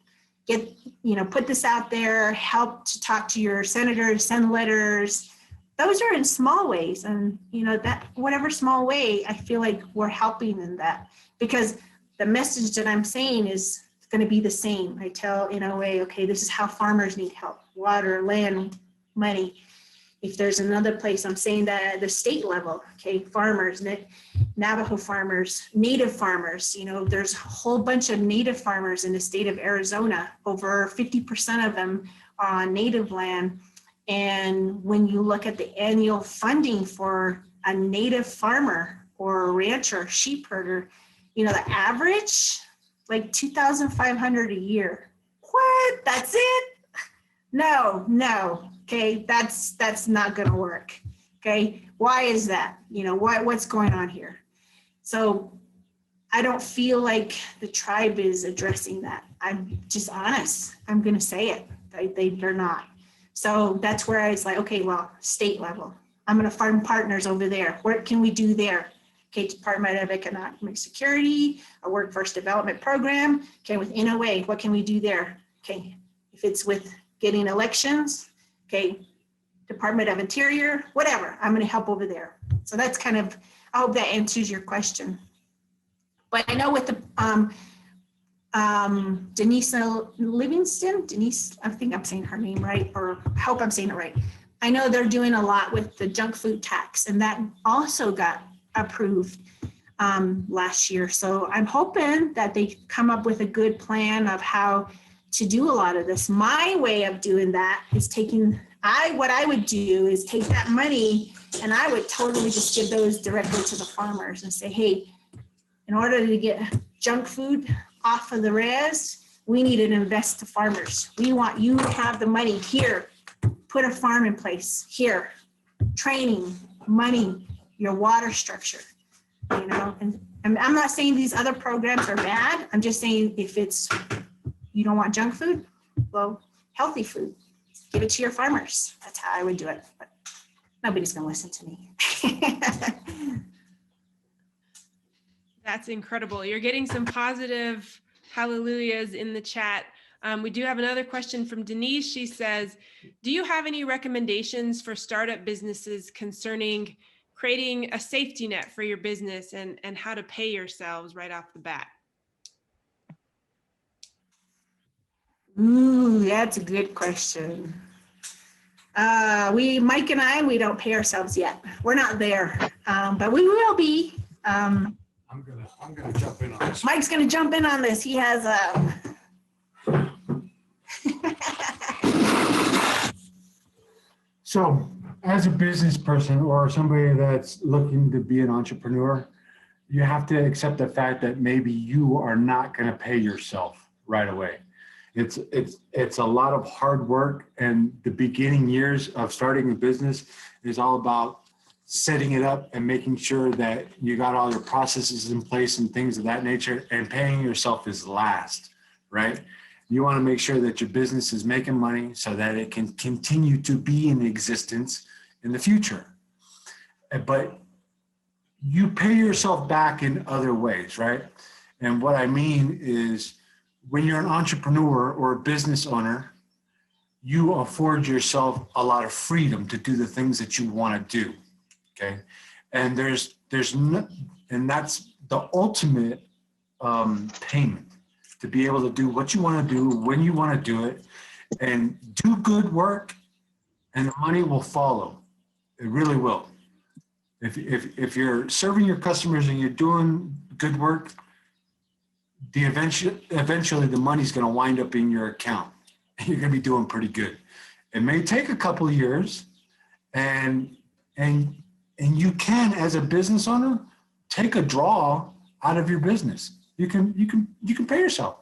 you know, put this out there, help to talk to your senators, send letters. Those are in small ways. And, you know, that whatever small way, I feel like we're helping in that, because the message that I'm saying is going to be the same. I tell in a way, okay, this is how farmers need help, water, land, money. If there's another place, I'm saying that at the state level, okay, farmers, Navajo farmers, Native farmers, you know, there's a whole bunch of Native farmers in the state of Arizona. Over 50% of them are on Native land. And when you look at the annual funding for a Native farmer or a rancher, sheep herder, you know, the average, like $2,500 a year. What? That's it? No. Okay, that's not going to work. Okay, why is that? You know, what's going on here? So I don't feel like the tribe is addressing that. I'm just honest. I'm going to say it. They're not. So that's where I was like, okay, well, state level. I'm going to find partners over there. What can we do there? Okay, Department of Economic Security, a workforce development program. Okay, with NOA, what can we do there? Okay, if it's with getting elections, okay, Department of Interior, whatever, I'm going to help over there. So that's kind of, I hope that answers your question. But I know with the Denise Livingston, I think I'm saying her name right, or I hope I'm saying it right. I know they're doing a lot with the junk food tax, and that also got approved last year. So I'm hoping that they come up with a good plan of how to do a lot of this. My way of doing that is what I would do is take that money and I would totally just give those directly to the farmers and say, hey, in order to get junk food off of the res, we need to invest to farmers. We want you to have the money here, put a farm in place here, training, money, your water structure, you know, and I'm not saying these other programs are bad. I'm just saying if it's, you don't want junk food, well, healthy food, give it to your farmers. That's how I would do it, but nobody's gonna listen to me. That's incredible. You're getting some positive hallelujahs in the chat. We do have another question from Denise. She says, do you have any recommendations for startup businesses concerning creating a safety net for your business and how to pay yourselves right off the bat? Ooh, that's a good question. Mike and I, we don't pay ourselves yet. We're not there, but we will be. I'm gonna jump in on this. Mike's gonna jump in on this. He has So as a business person or somebody that's looking to be an entrepreneur, you have to accept the fact that maybe you are not going to pay yourself right away. It's a lot of hard work, and the beginning years of starting a business is all about setting it up and making sure that you got all your processes in place and things of that nature, and paying yourself is last, right? You want to make sure that your business is making money so that it can continue to be in existence in the future. But you pay yourself back in other ways, right? And what I mean is when you're an entrepreneur or a business owner, you afford yourself a lot of freedom to do the things that you want to do, okay? And and that's the ultimate payment, to be able to do what you want to do when you want to do it, and do good work, and the money will follow. It really will. If you're serving your customers and you're doing good work, eventually the money's going to wind up in your account. You're going to be doing pretty good. It may take a couple of years, and you can, as a business owner, take a draw out of your business. You can pay yourself.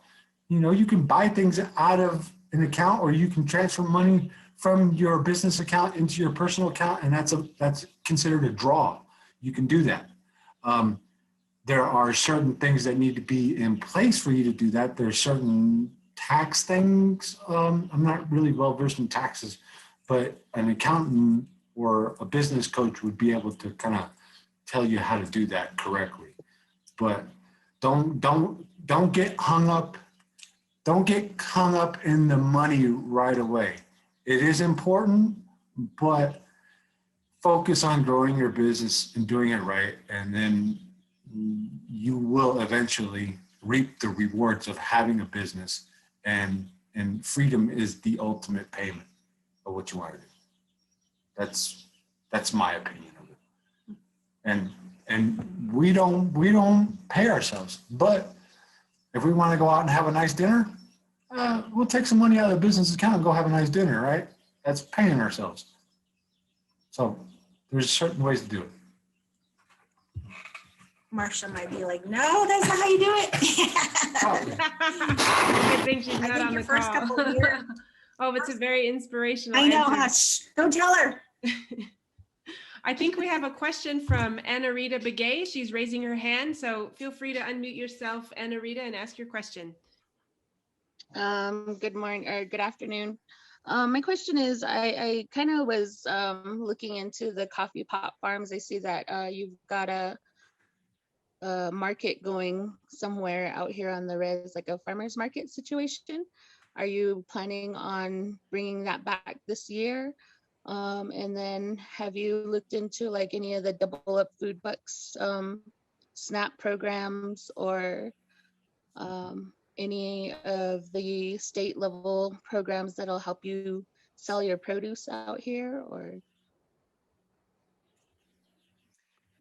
You know, you can buy things out of an account, or you can transfer money from your business account into your personal account, and that's considered a draw. You can do that. There are certain things that need to be in place for you to do that. There's certain tax things. I'm not really well versed in taxes, but an accountant or a business coach would be able to kind of tell you how to do that correctly. But don't get hung up. Don't get hung up in the money right away. It is important, but focus on growing your business and doing it right, and then you will eventually reap the rewards of having a business, and freedom is the ultimate payment of what you want to do. That's my opinion of it. And we don't pay ourselves, but if we want to go out and have a nice dinner, we'll take some money out of the business account and go have a nice dinner, right? That's paying ourselves. So there's certain ways to do it. Marsha might be like, no, that's not how you do it. I think she's not on the first call. couple of years. Oh, it's a very inspirational I know, answer. hush. Don't tell her. I think we have a question from Anna Rita Begay. She's raising her hand, so feel free to unmute yourself, Anna Rita, and ask your question. Good morning or good afternoon. My question is, I kind of was looking into the coffee pot farms. I see that you've got a market going somewhere out here on the res, like a farmer's market situation. Are you planning on bringing that back this year? And then have you looked into like any of the double up food bucks SNAP programs, or any of the state level programs that'll help you sell your produce out here? Or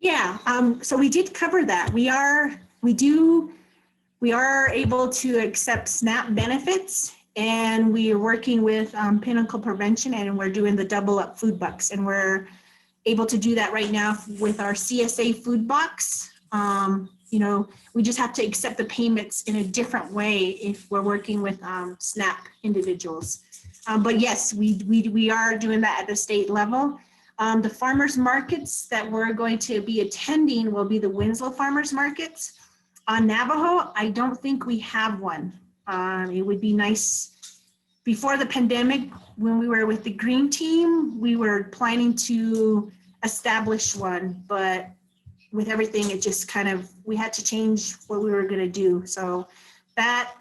Yeah, so we did cover that. We are able to accept SNAP benefits, and we are working with Pinnacle Prevention, and we're doing the double up food bucks, and we're able to do that right now with our CSA food box. you know, we just have to accept the payments in a different way if we're working with SNAP individuals. But yes, we are doing that at the state level. The farmers markets that we're going to be attending will be the Winslow Farmers Markets. On Navajo, I don't think we have one. It would be nice. Before the pandemic, when we were with the green team, we were planning to establish one, but with everything, it just kind of, we had to change what we were gonna do. So that,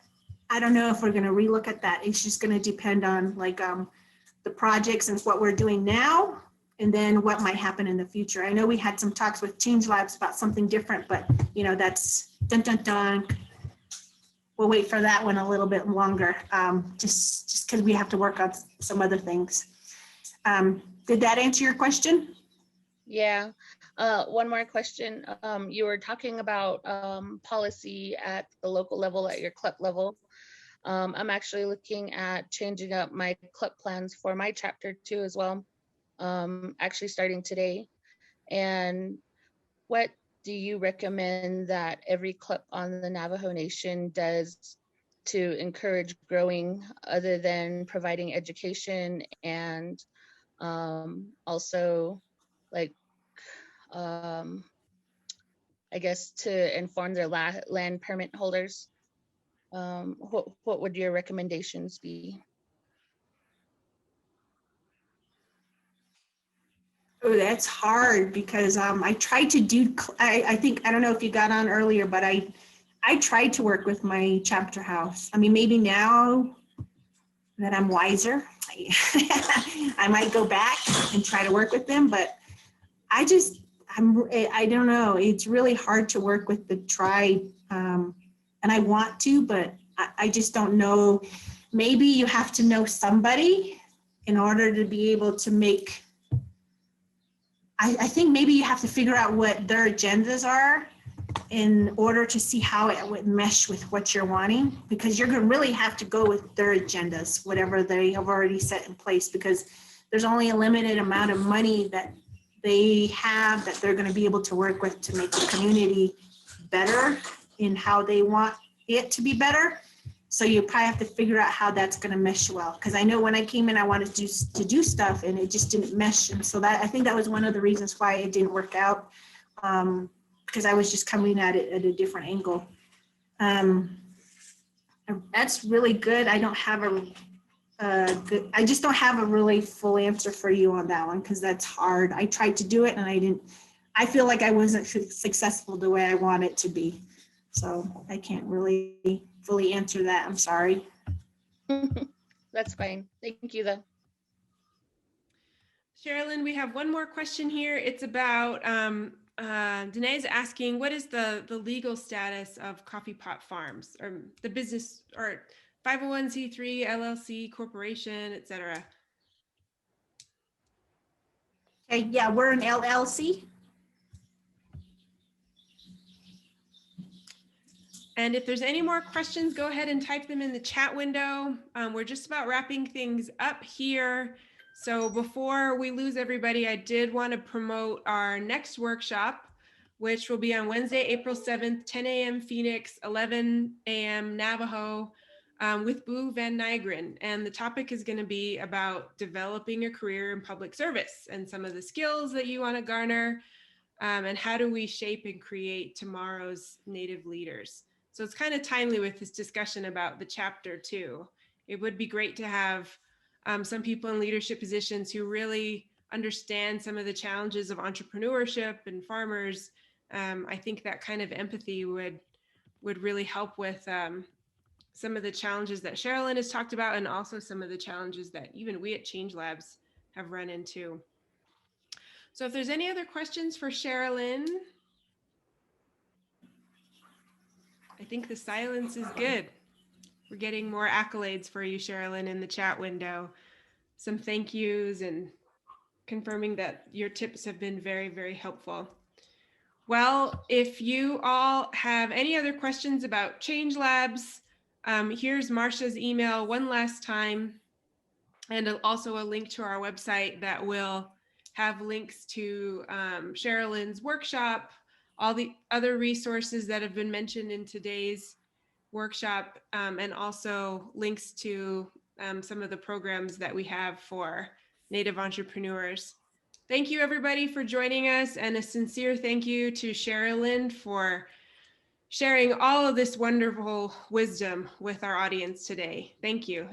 I don't know if we're gonna relook at that. It's just gonna depend on like the projects and what we're doing now, and then what might happen in the future. I know we had some talks with Changelabs about something different, but you know, that's dun dun dun. We'll wait for that one a little bit longer, just because we have to work on some other things. Did that answer your question? Yeah. One more question. You were talking about policy at the local level, at your CLEP level. I'm actually looking at changing up my CLEP plans for my chapter too as well, actually starting today. And what do you recommend that every CLEP on the Navajo Nation does to encourage growing, other than providing education and also like I guess to inform their land permit holders? What would your recommendations be? Oh, that's hard because I tried to do, I think, I don't know if you got on earlier, but I tried to work with my chapter house. I mean, maybe now that I'm wiser, I might go back and try to work with them, but I don't know. It's really hard to work with the tribe, and I want to, but I just don't know. Maybe you have to know somebody in order to be able to make, I think maybe you have to figure out what their agendas are in order to see how it would mesh with what you're wanting, because you're going to really have to go with their agendas, whatever they have already set in place, because there's only a limited amount of money that they have that they're going to be able to work with to make the community better in how they want it to be better. So you probably have to figure out how that's going to mesh well. Because I know when I came in, I wanted to do stuff and it just didn't mesh. And so that, I think that was one of the reasons why it didn't work out, because I was just coming at it at a different angle. That's really good. I don't have I just don't have a really full answer for you on that one, because that's hard. I tried to do it and I feel like I wasn't successful the way I want it to be. So I can't really fully answer that. I'm sorry. That's fine. Thank you though. Cherilyn, we have one more question here. It's about, Danae is asking, what is the legal status of coffee pot farms, or the business, or 501c3, LLC, corporation, etc.? Okay, yeah, we're an LLC. And if there's any more questions, go ahead and type them in the chat window. We're just about wrapping things up here. So before we lose everybody, I did want to promote our next workshop, which will be on Wednesday, April 7th, 10 a.m. Phoenix, 11 a.m. Navajo, with Boo Van Nygren. And the topic is going to be about developing a career in public service and some of the skills that you want to garner, and how do we shape and create tomorrow's Native leaders. So it's kind of timely with this discussion about the chapter too. It would be great to have some people in leadership positions who really understand some of the challenges of entrepreneurship and farmers. I think that kind of empathy would really help with some of the challenges that Cherilyn has talked about, and also some of the challenges that even we at Changelabs have run into. So if there's any other questions for Cherilyn, I think the silence is good. We're getting more accolades for you, Cherilyn, in the chat window. Some thank yous and confirming that your tips have been very, very helpful. Well, if you all have any other questions about Changelabs, here's Marsha's email one last time, and also a link to our website that will have links to Cherilyn's workshop, all the other resources that have been mentioned in today's workshop, and also links to some of the programs that we have for Native entrepreneurs. Thank you everybody for joining us, and a sincere thank you to Cherilyn for sharing all of this wonderful wisdom with our audience today. Thank you.